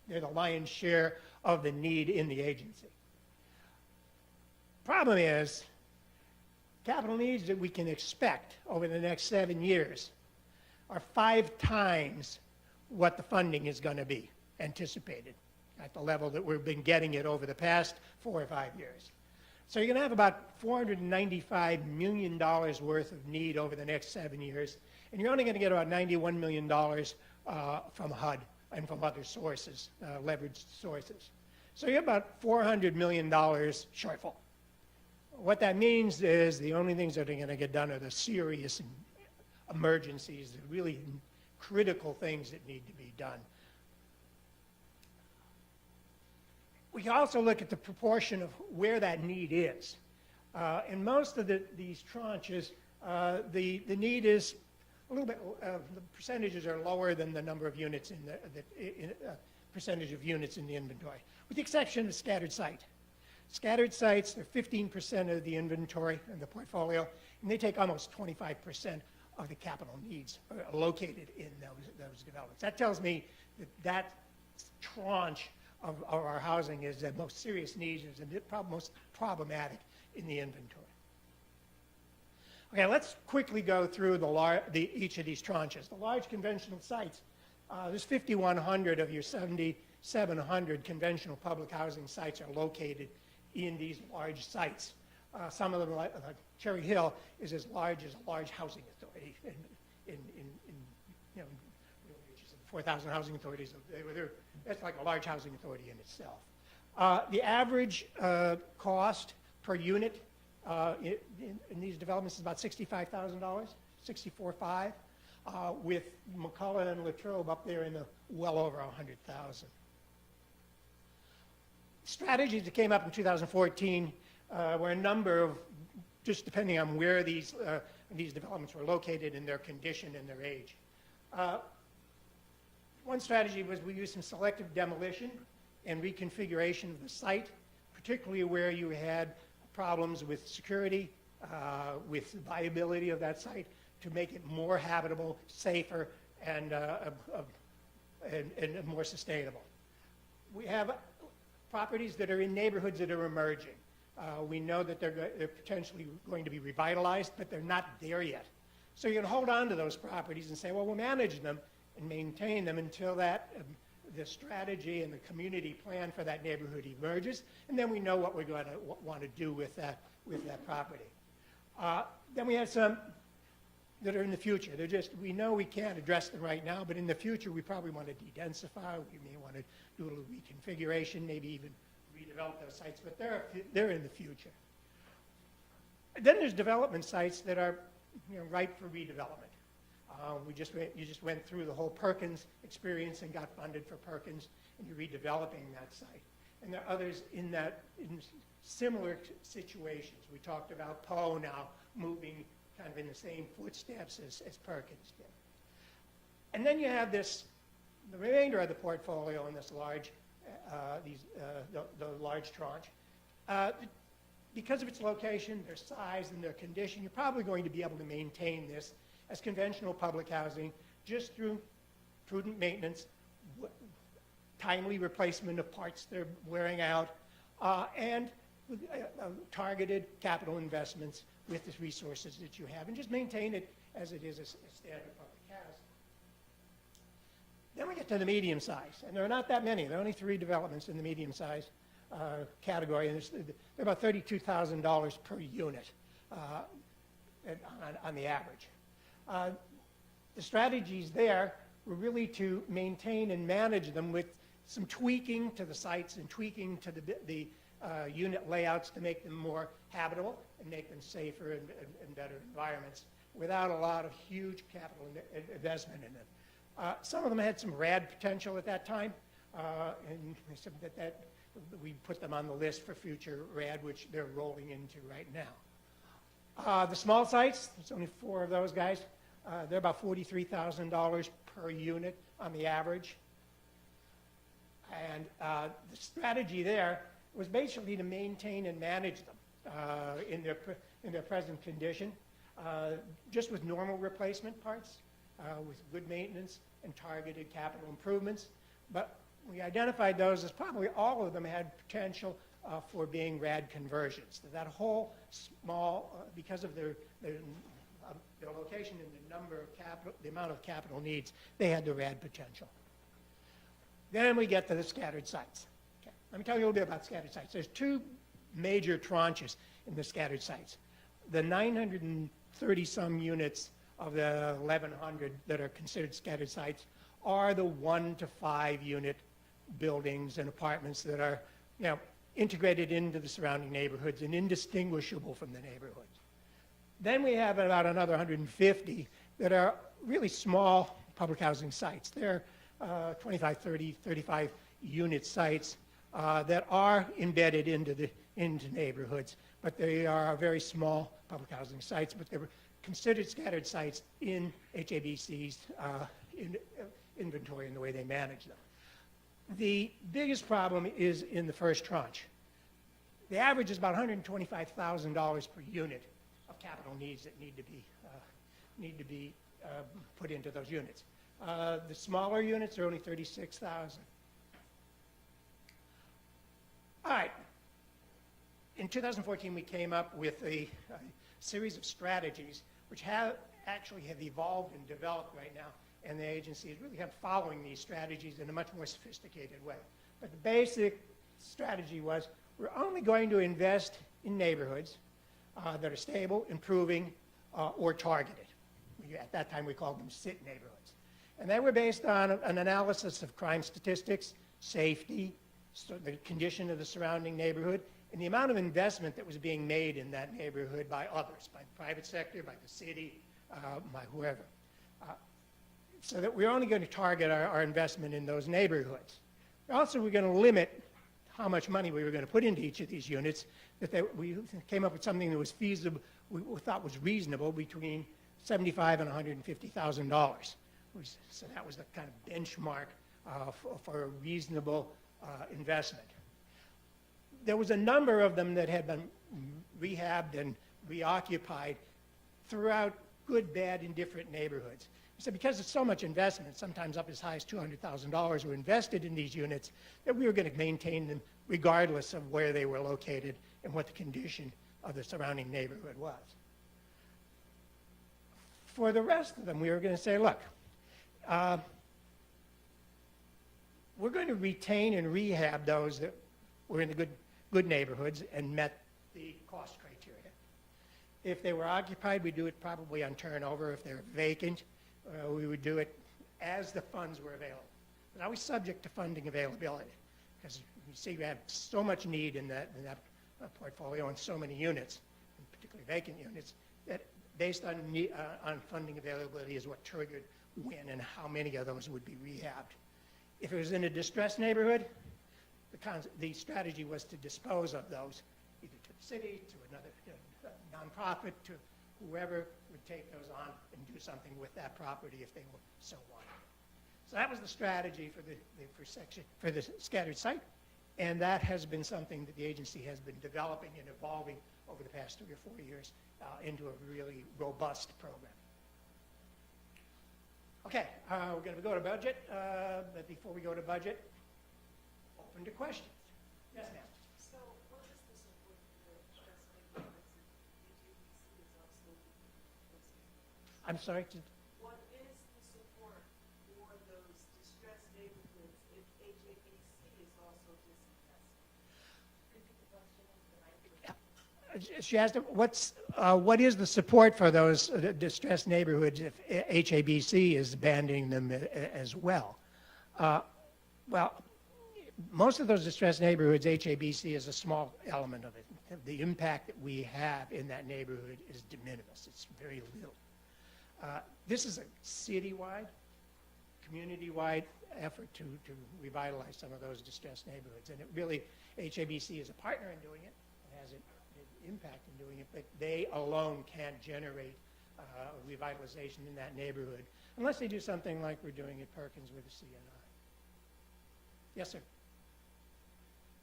Speaker 7: They're the lion's share of the need in the agency. Problem is, capital needs that we can expect over the next 7 years are 5 times what the funding is going to be anticipated at the level that we've been getting it over the past 4 or 5 years. So you're going to have about $495 million worth of need over the next 7 years, and you're only going to get about $91 million from HUD and from other sources, leveraged sources. So you're about $400 million shortfall. What that means is the only things that are going to get done are the serious emergencies, the really critical things that need to be done. We can also look at the proportion of where that need is. In most of these tranches, the need is a little bit, the percentages are lower than the number of units in the percentage of units in the inventory, with the exception of scattered site. Scattered sites, they're 15% of the inventory in the portfolio, and they take almost 25% of the capital needs located in those developments. That tells me that tranche of our housing is the most serious needs, is the most problematic in the inventory. Okay, let's quickly go through each of these tranches. The large conventional sites, there's 5,100 of your 7,700 conventional public housing sites are located in these large sites. Some of them, like Cherry Hill, is as large as a large housing authority in 4,000 housing authorities. That's like a large housing authority in itself. The average cost per unit in these developments is about $65,000, $64,500, with McCullough and Latrobe up there in the well over $100,000. Strategies that came up in 2014 were a number of, just depending on where these developments were located and their condition and their age. One strategy was we used some selective demolition and reconfiguration of the site, particularly where you had problems with security, with viability of that site, to make it more habitable, safer, and more sustainable. We have properties that are in neighborhoods that are emerging. We know that they're potentially going to be revitalized, but they're not there yet. So you can hold on to those properties and say, well, we'll manage them and maintain them until the strategy and the community plan for that neighborhood emerges, and then we know what we're going to want to do with that property. Then we have some that are in the future. We know we can't address them right now, but in the future we probably want to de-densify. We may want to do a little reconfiguration, maybe even redevelop those sites, but they're in the future. Then there's development sites that are ripe for redevelopment. You just went through the whole Perkins experience and got funded for Perkins, and you're redeveloping that site. And there are others in similar situations. We talked about Poe now moving kind of in the same footsteps as Perkins did. And then you have the remainder of the portfolio in this large the large tranche. Because of its location, their size, and their condition, you're probably going to be able to maintain this as conventional public housing just through prudent maintenance, timely replacement of parts that are wearing out, and targeted capital investments with the resources that you have, and just maintain it as it is a standard public housing. Then we get to the medium size, and there are not that many. There are only 3 developments in the medium size category, and they're about $32,000 per unit on the average. The strategies there were really to maintain and manage them with some tweaking to the sites and tweaking to the unit layouts to make them more habitable and make them safer and better environments without a lot of huge capital investment in them. Some of them had some RAD potential at that time, and we put them on the list for future RAD, which they're rolling into right now. The small sites, there's only 4 of those guys. They're about $43,000 per unit on the average. And the strategy there was basically to maintain and manage them in their present condition, just with normal replacement parts, with good maintenance and targeted capital improvements. But we identified those as probably all of them had potential for being RAD conversions. That whole small, because of their location and the number of capital, the amount of capital needs, they had the RAD potential. Then we get to the scattered sites. Okay. Let me tell you a little bit about scattered sites. There's 2 major tranches in the scattered sites. The 930-some units of the 1,100 that are considered scattered sites are the 1 to 5 unit buildings and apartments that are, integrated into the surrounding neighborhoods and indistinguishable from the neighborhoods. Then we have about another 150 that are really small public housing sites. They're 25, 30, 35 unit sites that are embedded into neighborhoods, but they are very small public housing sites, but they were considered scattered sites in HABC's inventory and the way they manage them. The biggest problem is in the first tranche. The average is about $125,000 per unit of capital needs that need to be put into those units. The smaller units are only $36,000. All right. In 2014, we came up with a series of strategies which actually have evolved and developed right now, and the agency is really following these strategies in a much more sophisticated way. But the basic strategy was we're only going to invest in neighborhoods that are stable, improving, or targeted. At that time, we called them SIT neighborhoods. And they were based on an analysis of crime statistics, safety, the condition of the surrounding neighborhood, and the amount of investment that was being made in that neighborhood by others, by the private sector, by the city, by whoever. So that we're only going to target our investment in those neighborhoods. Also, we're going to limit how much money we were going to put into each of these units, we came up with something that was feasible, we thought was reasonable, between $75,000 and $150,000. So that was the kind of benchmark for a reasonable investment. There was a number of them that had been rehabbed and reoccupied throughout good, bad, and different neighborhoods. So because of so much investment, sometimes up as high as $200,000 were invested in these units, that we were going to maintain them regardless of where they were located and what the condition of the surrounding neighborhood was. For the rest of them, we were going to say, look, we're going to retain and rehab those that were in the good neighborhoods and met the cost criteria. If they were occupied, we'd do it probably on turnover. If they're vacant, we would do it as the funds were available. But always subject to funding availability, because you see we have so much need in that portfolio and so many units, and particularly vacant units, that based on funding availability is what triggered when and how many of those would be rehabbed. If it was in a distressed neighborhood, the strategy was to dispose of those, either to the city, to another nonprofit, to whoever would take those on and do something with that property if they so wanted. So that was the strategy for the scattered site, and that has been something that the agency has been developing and evolving over the past 3 or 4 years into a really robust program. Okay, we're going to go to budget, but before we go to budget, open to questions. Yes, ma'am.
Speaker 3: So what is the support for the stress neighborhoods and HABC is also those
Speaker 7: I'm sorry.
Speaker 3: What is the support for those distressed neighborhoods if HABC is also disinvesting? Repeat the question into the mic.
Speaker 7: She asked, what is the support for those distressed neighborhoods if HABC is abandoning them as well? Well, most of those distressed neighborhoods, HABC is a small element of it. The impact that we have in that neighborhood is de minimis. It's very little. This is a citywide, community-wide effort to revitalize some of those distressed neighborhoods. And it really, HABC is a partner in doing it. It has an impact in doing it, but they alone can't generate revitalization in that neighborhood unless they do something like we're doing at Perkins with the CNI. Yes, sir.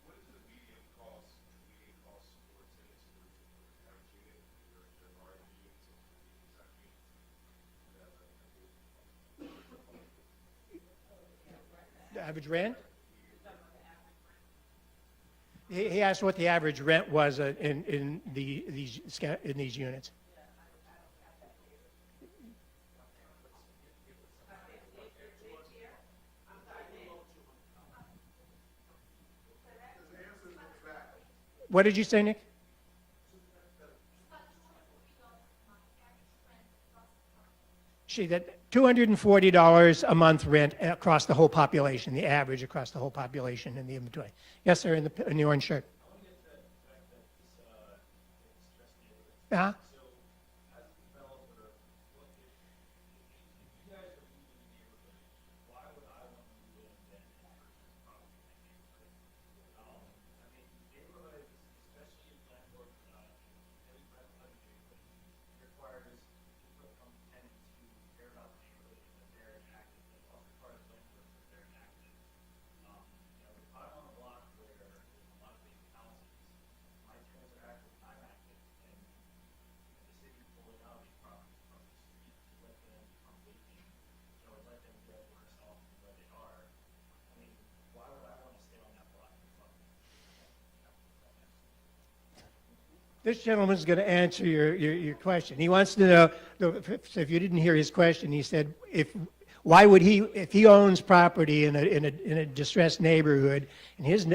Speaker 6: What is the median cost for tenants to have a unit, your large units or
Speaker 7: The average rent? He asked what the average rent was in these units. What did you say, Nick? That $240 a month rent across the whole population, the average across the whole population in the inventory. Yes, sir, in the orange shirt. Uh-huh. This gentleman's going to answer your question. He wants to know, so if you didn't hear his question, he said, if he owns property in a distressed neighborhood and his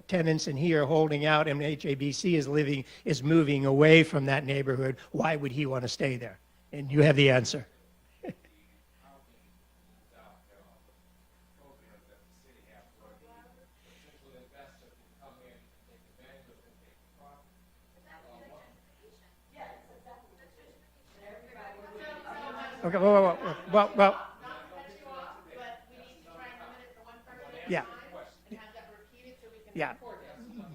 Speaker 7: tenants and he are holding out and HABC is moving away from that neighborhood, why would he want to stay there? And you have the answer. Okay, well.
Speaker 2: But we need to try and limit it to one person at a
Speaker 7: Yeah.
Speaker 2: time and have that repeated so we can
Speaker 7: Yeah.
Speaker 2: record it.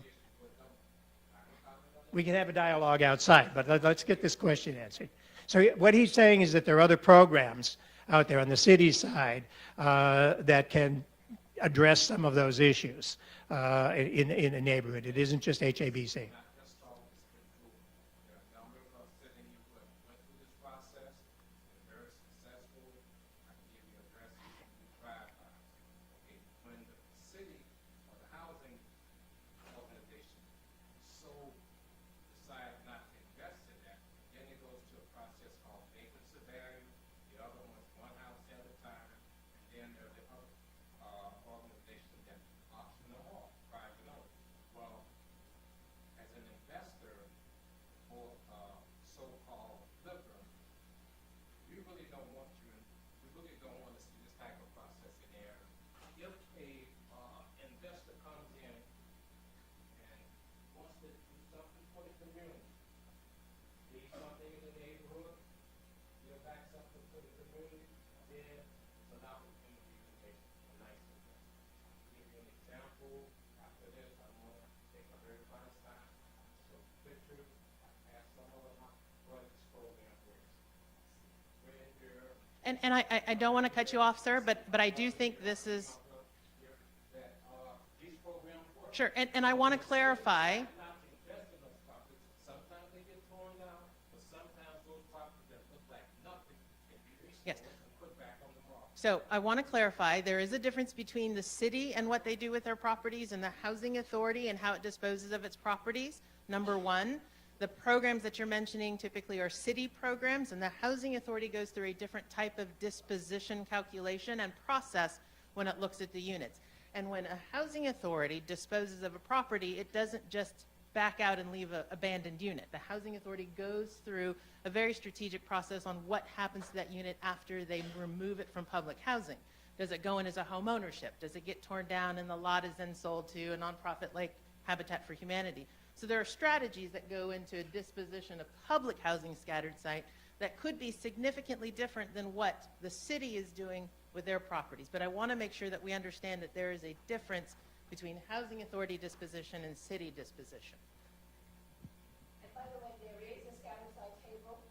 Speaker 7: We can have a dialogue outside, but let's get this question answered. So what he's saying is that there are other programs out there on the city side that can address some of those issues in a neighborhood. It isn't just HABC.
Speaker 2: And I don't want to cut you off, sir, but I do think this is,
Speaker 4: That, these programs work.
Speaker 2: sure, and I want to clarify,
Speaker 4: Not to invest in those properties. Sometimes they get torn down, but sometimes those properties that look like nothing can be
Speaker 2: Yes.
Speaker 4: restored and put back on the market.
Speaker 2: so I want to clarify, there is a difference between the city and what they do with their properties and the housing authority and how it disposes of its properties, number one. The programs that you're mentioning typically are city programs, and the housing authority goes through a different type of disposition calculation and process when it looks at the units. And when a housing authority disposes of a property, it doesn't just back out and leave an abandoned unit. The housing authority goes through a very strategic process on what happens to that unit after they remove it from public housing. Does it go in as a home ownership? Does it get torn down and the lot is then sold to a nonprofit like Habitat for Humanity? So there are strategies that go into a disposition of public housing scattered site that could be significantly different than what the city is doing with their properties. But I want to make sure that we understand that there is a difference between housing authority disposition and city disposition.
Speaker 3: And by the way, there is a scatter site table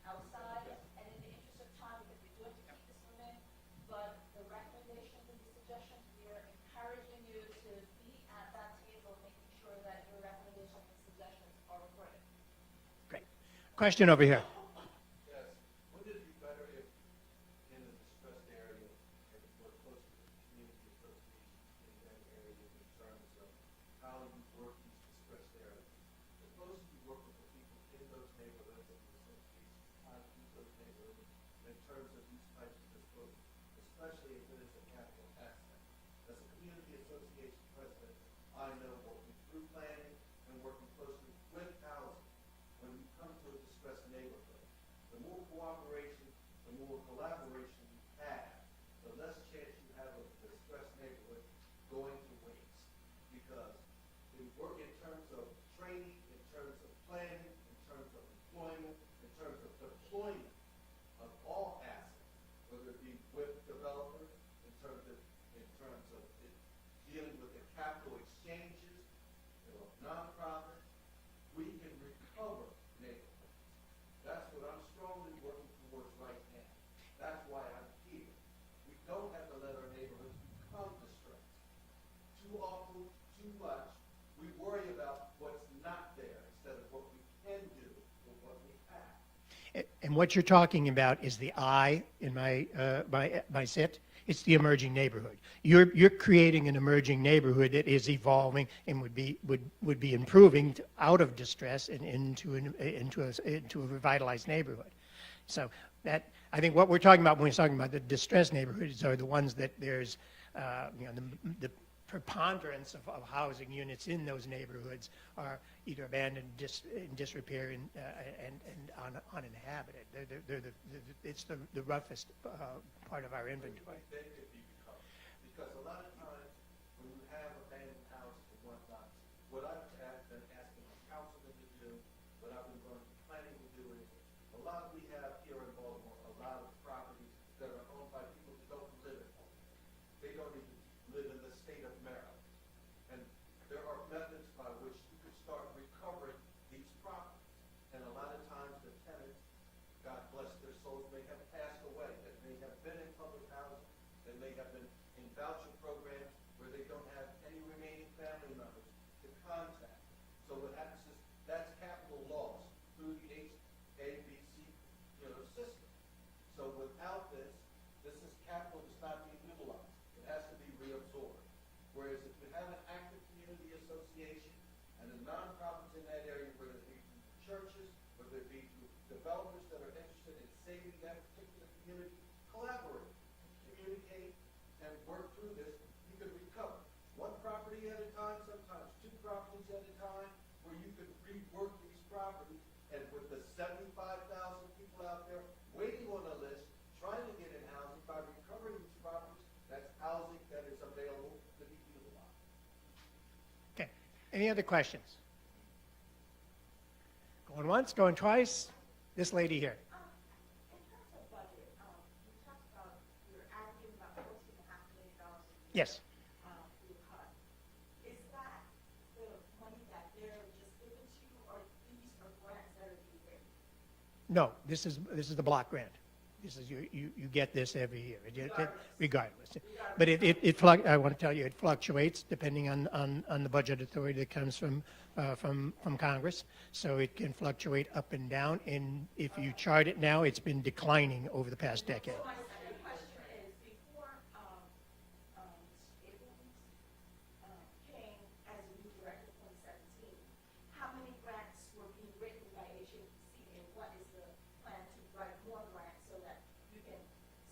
Speaker 3: outside, and in the interest of time, because we do have to keep this one in, but the recommendations and the suggestions, we are encouraging you to be at that table, making sure that your recommendations and suggestions are recorded.
Speaker 7: Great. Question over here.
Speaker 4: Yes, wouldn't it be better if in a distressed area, and we're close to the community association in that area in terms of how you work these distressed areas? As opposed to working with people in those neighborhoods and the association, how to use those neighborhoods in terms of these types of disposal, especially if it is a capital asset. As a community association president, I know working through planning and working closely with housing, when you come to a distressed neighborhood, the more cooperation, the more collaboration you have, the less chance you have of a distressed neighborhood going to waste. Because we work in terms of training, in terms of planning, in terms of employment, in terms of deployment of all assets, whether it be with developers, in terms of it dealing with the capital exchanges, nonprofits, we can recover neighborhoods. That's what I'm strongly working towards right now. That's why I'm here. We don't have to let our neighborhoods become distressed. Too often, too much, we worry about what's not there instead of what we can do with what we have.
Speaker 7: And what you're talking about is the I in my sit. It's the emerging neighborhood. You're creating an emerging neighborhood that is evolving and would be improving out of distress and into a revitalized neighborhood. So that, I think what we're talking about when we're talking about the distressed neighborhoods are the ones that there's the preponderance of housing units in those neighborhoods are either abandoned, in disrepair, and uninhabited. It's the roughest part of our inventory.
Speaker 4: They could be recovered. Because a lot of times, when you have abandoned houses and whatnot, what I've been asking my councilman to do, what I've been planning to do is, a lot we have here in Baltimore, a lot of properties that are owned by people that don't live at home. They don't even live in the state of Maryland. And there are methods by which you can start recovering these properties. And a lot of times the tenants, God bless their souls, may have passed away, that may have been in public housing, that may have been in voucher programs where they don't have any remaining family members to contact. So what happens is that's capital loss through the HABC, system. So without this is capital that's not being utilized. It has to be reabsorbed. Whereas if you have an active community association and the nonprofits in that area, whether it be through churches, whether it be through developers that are interested in saving that particular community, collaborate, communicate, and work through this, you can recover. One property at a time, sometimes two properties at a time, where you can rework these properties. And with the 75,000 people out there waiting on a list, trying to get in housing, by recovering these properties, that's housing that is available to be utilized.
Speaker 7: Okay. Any other questions? Going once, going twice. This lady here.
Speaker 3: In terms of budget, you talked about, you're allocating about $14.5 million a year.
Speaker 7: Yes.
Speaker 3: For your cut. Is that the money that they're just giving to you, or these are grants that are being written?
Speaker 7: No, this is the block grant. This is, you get this every year, regardless. But I want to tell you, it fluctuates depending on the budget authority that comes from Congress. So it can fluctuate up and down, and if you chart it now, it's been declining over the past decade.
Speaker 3: My second question is, before, Staples, came as a new director in 2017, how many grants were being written by HABC, and what is the plan to write more grants so that you can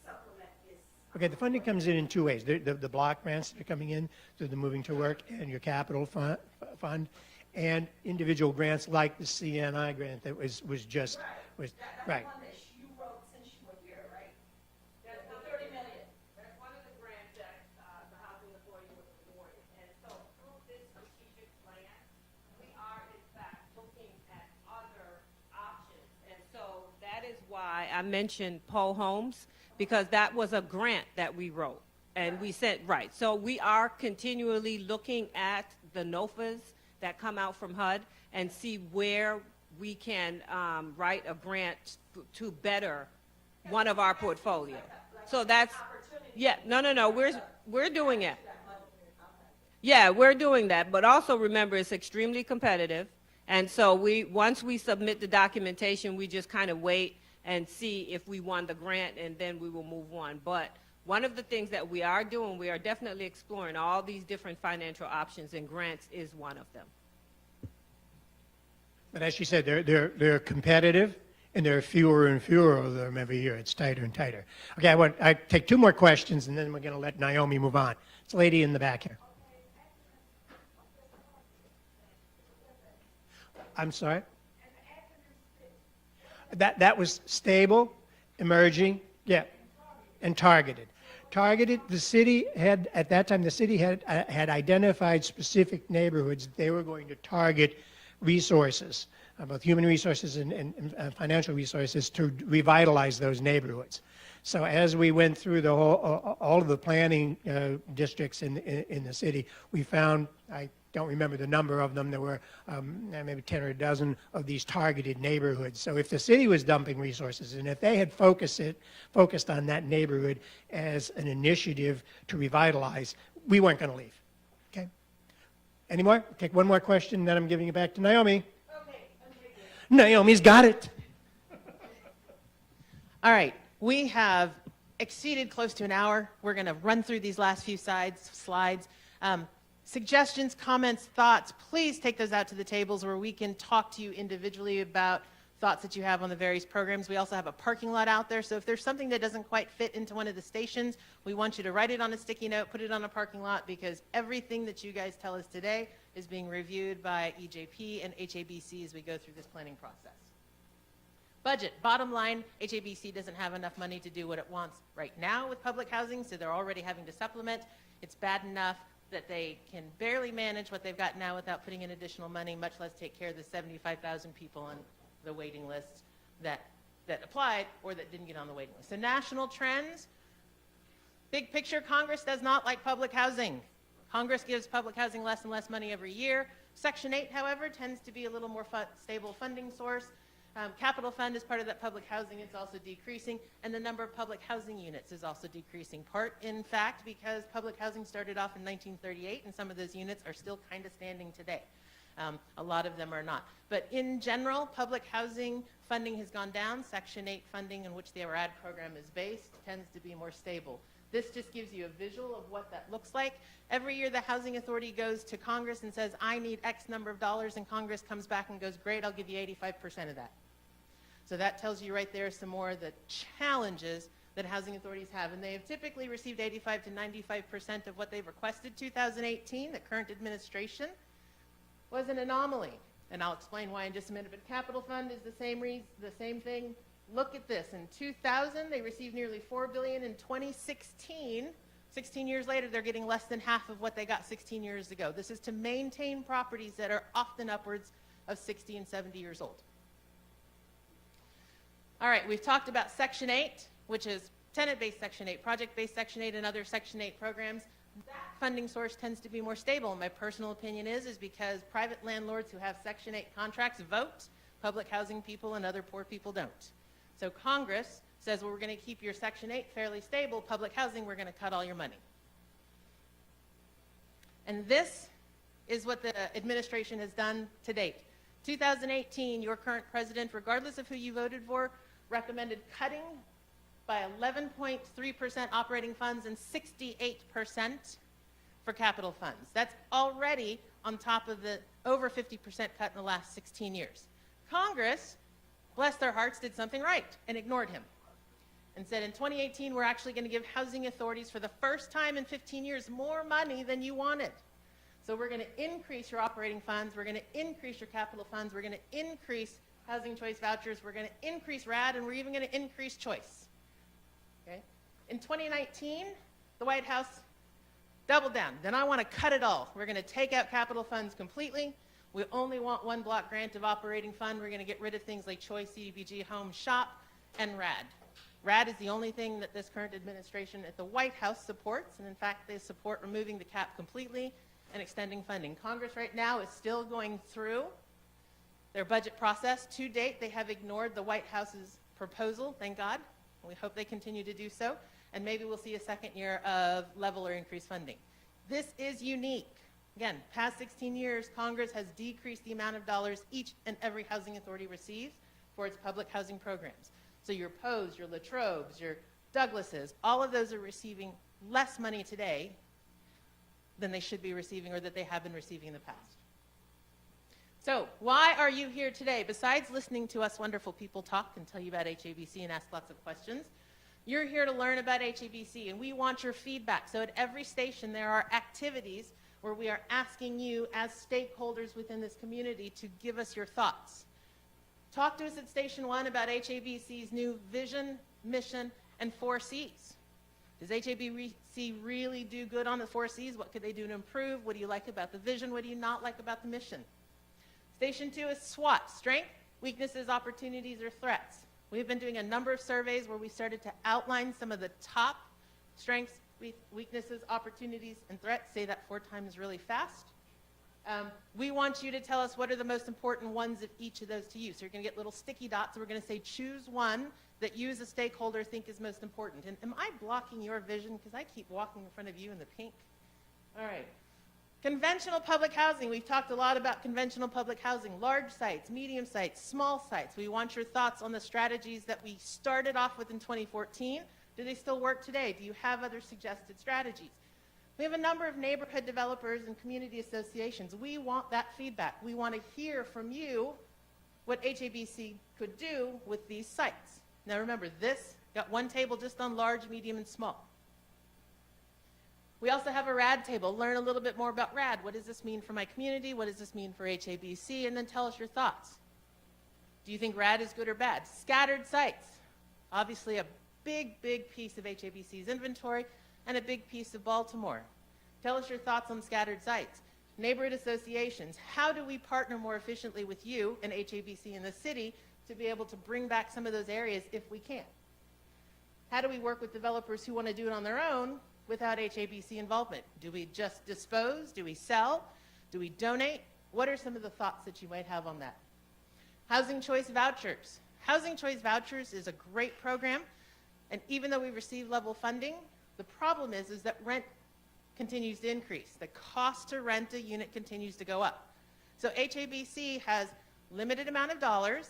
Speaker 3: supplement this?
Speaker 7: Okay, the funding comes in two ways. The block grants that are coming in through the Moving to Work and your capital fund, and individual grants like the CNI grant that was just,
Speaker 3: That's
Speaker 7: right.
Speaker 3: the one that you wrote since you were here, right? That's the 30 million.
Speaker 1: That's one of the grants that the Housing Authority was awarded. And so through this strategic plan, we are in fact looking at other options. And so that is why I mentioned Poe Homes, because that was a grant that we wrote. And we said, right, so we are continually looking at the NOFAs that come out from HUD and see where we can write a grant to better one of our portfolio. So that's, yeah, no, we're doing it. Yeah, we're doing that, but also remember it's extremely competitive. And so once we submit the documentation, we just kind of wait and see if we won the grant, and then we will move on. But one of the things that we are doing, we are definitely exploring all these different financial options, and grants is one of them.
Speaker 7: But as she said, they're competitive, and there are fewer and fewer of them every year. It's tighter and tighter. Okay, I take two more questions, and then we're going to let Naomi move on. It's a lady in the back here. I'm sorry? That was stable, emerging, yeah, and targeted. Targeted, the city had, at that time, the city had identified specific neighborhoods that they were going to target resources, both human resources and financial resources, to revitalize those neighborhoods. So as we went through the all of the planning districts in the city, we found, I don't remember the number of them, there were maybe 10 or a dozen of these targeted neighborhoods. So if the city was dumping resources, and if they had focused on that neighborhood as an initiative to revitalize, we weren't going to leave. Okay? Any more? Take one more question, then I'm giving it back to Naomi.
Speaker 3: Okay.
Speaker 7: Naomi's got it.
Speaker 2: All right, we have exceeded close to an hour. We're going to run through these last few slides. Suggestions, comments, thoughts, please take those out to the tables where we can talk to you individually about thoughts that you have on the various programs. We also have a parking lot out there, so if there's something that doesn't quite fit into one of the stations, we want you to write it on a sticky note, put it on a parking lot, because everything that you guys tell us today is being reviewed by EJP and HABC as we go through this planning process. Budget, bottom line, HABC doesn't have enough money to do what it wants right now with public housing, so they're already having to supplement. It's bad enough that they can barely manage what they've got now without putting in additional money, much less take care of the 75,000 people on the waiting list that applied or that didn't get on the waiting list. So national trends, big picture, Congress does not like public housing. Congress gives public housing less and less money every year. Section 8, however, tends to be a little more stable funding source. Capital Fund is part of that public housing. It's also decreasing, and the number of public housing units is also decreasing. Part, in fact, because public housing started off in 1938, and some of those units are still kind of standing today. A lot of them are not. But in general, public housing funding has gone down. Section 8 funding, in which the RAD program is based, tends to be more stable. This just gives you a visual of what that looks like. Every year the Housing Authority goes to Congress and says, I need X number of dollars, and Congress comes back and goes, great, I'll give you 85% of that. So that tells you right there some more of the challenges that housing authorities have. And they have typically received 85 to 95% of what they've requested. 2018, the current administration, was an anomaly. And I'll explain why in just a minute. But Capital Fund is the same thing. Look at this. In 2000, they received nearly $4 billion. In 2016, 16 years later, they're getting less than half of what they got 16 years ago. This is to maintain properties that are often upwards of 60 and 70 years old. All right, we've talked about Section 8, which is tenant-based Section 8, project-based Section 8, and other Section 8 programs. That funding source tends to be more stable. My personal opinion is because private landlords who have Section 8 contracts vote, public housing people and other poor people don't. So Congress says, well, we're going to keep your Section 8 fairly stable, public housing, we're going to cut all your money. And this is what the administration has done to date. 2018, your current president, regardless of who you voted for, recommended cutting by 11.3% operating funds and 68% for capital funds. That's already on top of the over 50% cut in the last 16 years. Congress, bless their hearts, did something right and ignored him and said in 2018, we're actually going to give housing authorities for the first time in 15 years more money than you wanted. So we're going to increase your operating funds, we're going to increase your capital funds, we're going to increase housing choice vouchers, we're going to increase RAD, and we're even going to increase choice. Okay? In 2019, the White House doubled down. Then I want to cut it all. We're going to take out capital funds completely. We only want one block grant of operating fund. We're going to get rid of things like choice, CDBG, home, shop, and RAD. RAD is the only thing that this current administration at the White House supports, and in fact, they support removing the cap completely and extending funding. Congress right now is still going through their budget process. To date, they have ignored the White House's proposal, thank God. We hope they continue to do so, and maybe we'll see a second year of level or increased funding. This is unique. Again, past 16 years, Congress has decreased the amount of dollars each and every housing authority receives for its public housing programs. So your Poes, your Latrobes, your Douglases, all of those are receiving less money today than they should be receiving or that they have been receiving in the past. So why are you here today? Besides listening to us wonderful people talk and tell you about HABC and ask lots of questions, you're here to learn about HABC, and we want your feedback. So at every station, there are activities where we are asking you as stakeholders within this community to give us your thoughts. Talk to us at Station 1 about HABC's new vision, mission, and 4 Cs. Does HABC really do good on the 4 Cs? What could they do to improve? What do you like about the vision? What do you not like about the mission? Station 2 is SWOT, strength, weaknesses, opportunities, or threats. We've been doing a number of surveys where we started to outline some of the top strengths, weaknesses, opportunities, and threats. Say that 4 times really fast. We want you to tell us what are the most important ones of each of those to you. So you're going to get little sticky dots, and we're going to say choose one that you as a stakeholder think is most important. And am I blocking your vision? Because I keep walking in front of you in the pink. All right. Conventional public housing. We've talked a lot about conventional public housing. Large sites, medium sites, small sites. We want your thoughts on the strategies that we started off with in 2014. Do they still work today? Do you have other suggested strategies? We have a number of neighborhood developers and community associations. We want that feedback. We want to hear from you what HABC could do with these sites. Now remember, this got one table just on large, medium, and small. We also have a RAD table. Learn a little bit more about RAD. What does this mean for my community? What does this mean for HABC? And then tell us your thoughts. Do you think RAD is good or bad? Scattered sites. Obviously a big, big piece of HABC's inventory and a big piece of Baltimore. Tell us your thoughts on scattered sites. Neighborhood associations. How do we partner more efficiently with you and HABC in the city to be able to bring back some of those areas if we can? How do we work with developers who want to do it on their own without HABC involvement? Do we just dispose? Do we sell? Do we donate? What are some of the thoughts that you might have on that? Housing choice vouchers. Housing choice vouchers is a great program, and even though we receive level funding, the problem is that rent continues to increase. The cost to rent a unit continues to go up. So HABC has limited amount of dollars,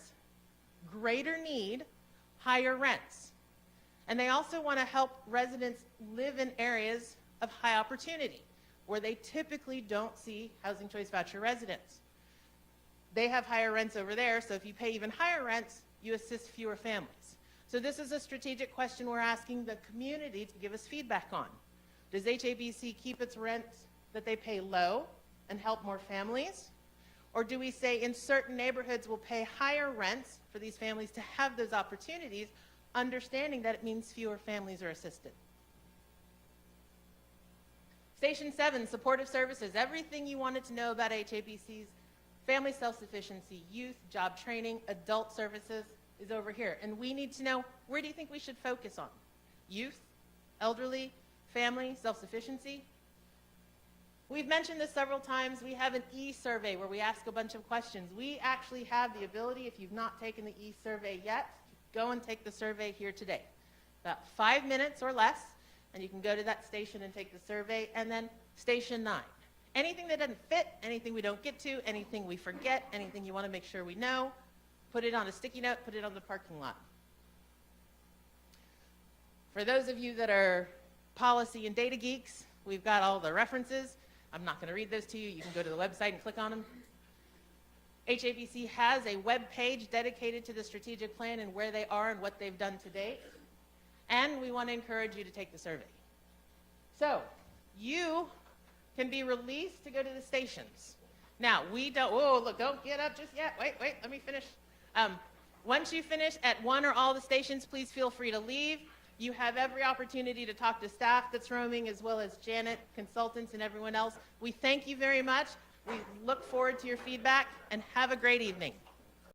Speaker 2: greater need, higher rents. And they also want to help residents live in areas of high opportunity where they typically don't see housing choice voucher residents. They have higher rents over there, so if you pay even higher rents, you assist fewer families. So this is a strategic question we're asking the community to give us feedback on. Does HABC keep its rents that they pay low and help more families? Or do we say in certain neighborhoods we'll pay higher rents for these families to have those opportunities, understanding that it means fewer families are assisted? Station 7, supportive services. Everything you wanted to know about HABC's family self-sufficiency, youth, job training, adult services is over here. And we need to know, where do you think we should focus on? Youth, elderly, family, self-sufficiency? We've mentioned this several times. We have an e-survey where we ask a bunch of questions. We actually have the ability, if you've not taken the e-survey yet, go and take the survey here today. About 5 minutes or less, and you can go to that station and take the survey. And then station 9. Anything that doesn't fit, anything we don't get to, anything we forget, anything you want to make sure we know, put it on a sticky note, put it on the parking lot. For those of you that are policy and data geeks, we've got all the references. I'm not going to read those to you. You can go to the website and click on them. HABC has a web page dedicated to the strategic plan and where they are and what they've done to date. And we want to encourage you to take the survey. So, you can be released to go to the stations. Now, we don't, oh, look, don't get up just yet. Wait, let me finish. Once you finish at one or all the stations, please feel free to leave. You have every opportunity to talk to staff that's roaming, as well as Janet, consultants, and everyone else. We thank you very much. We look forward to your feedback, and have a great evening.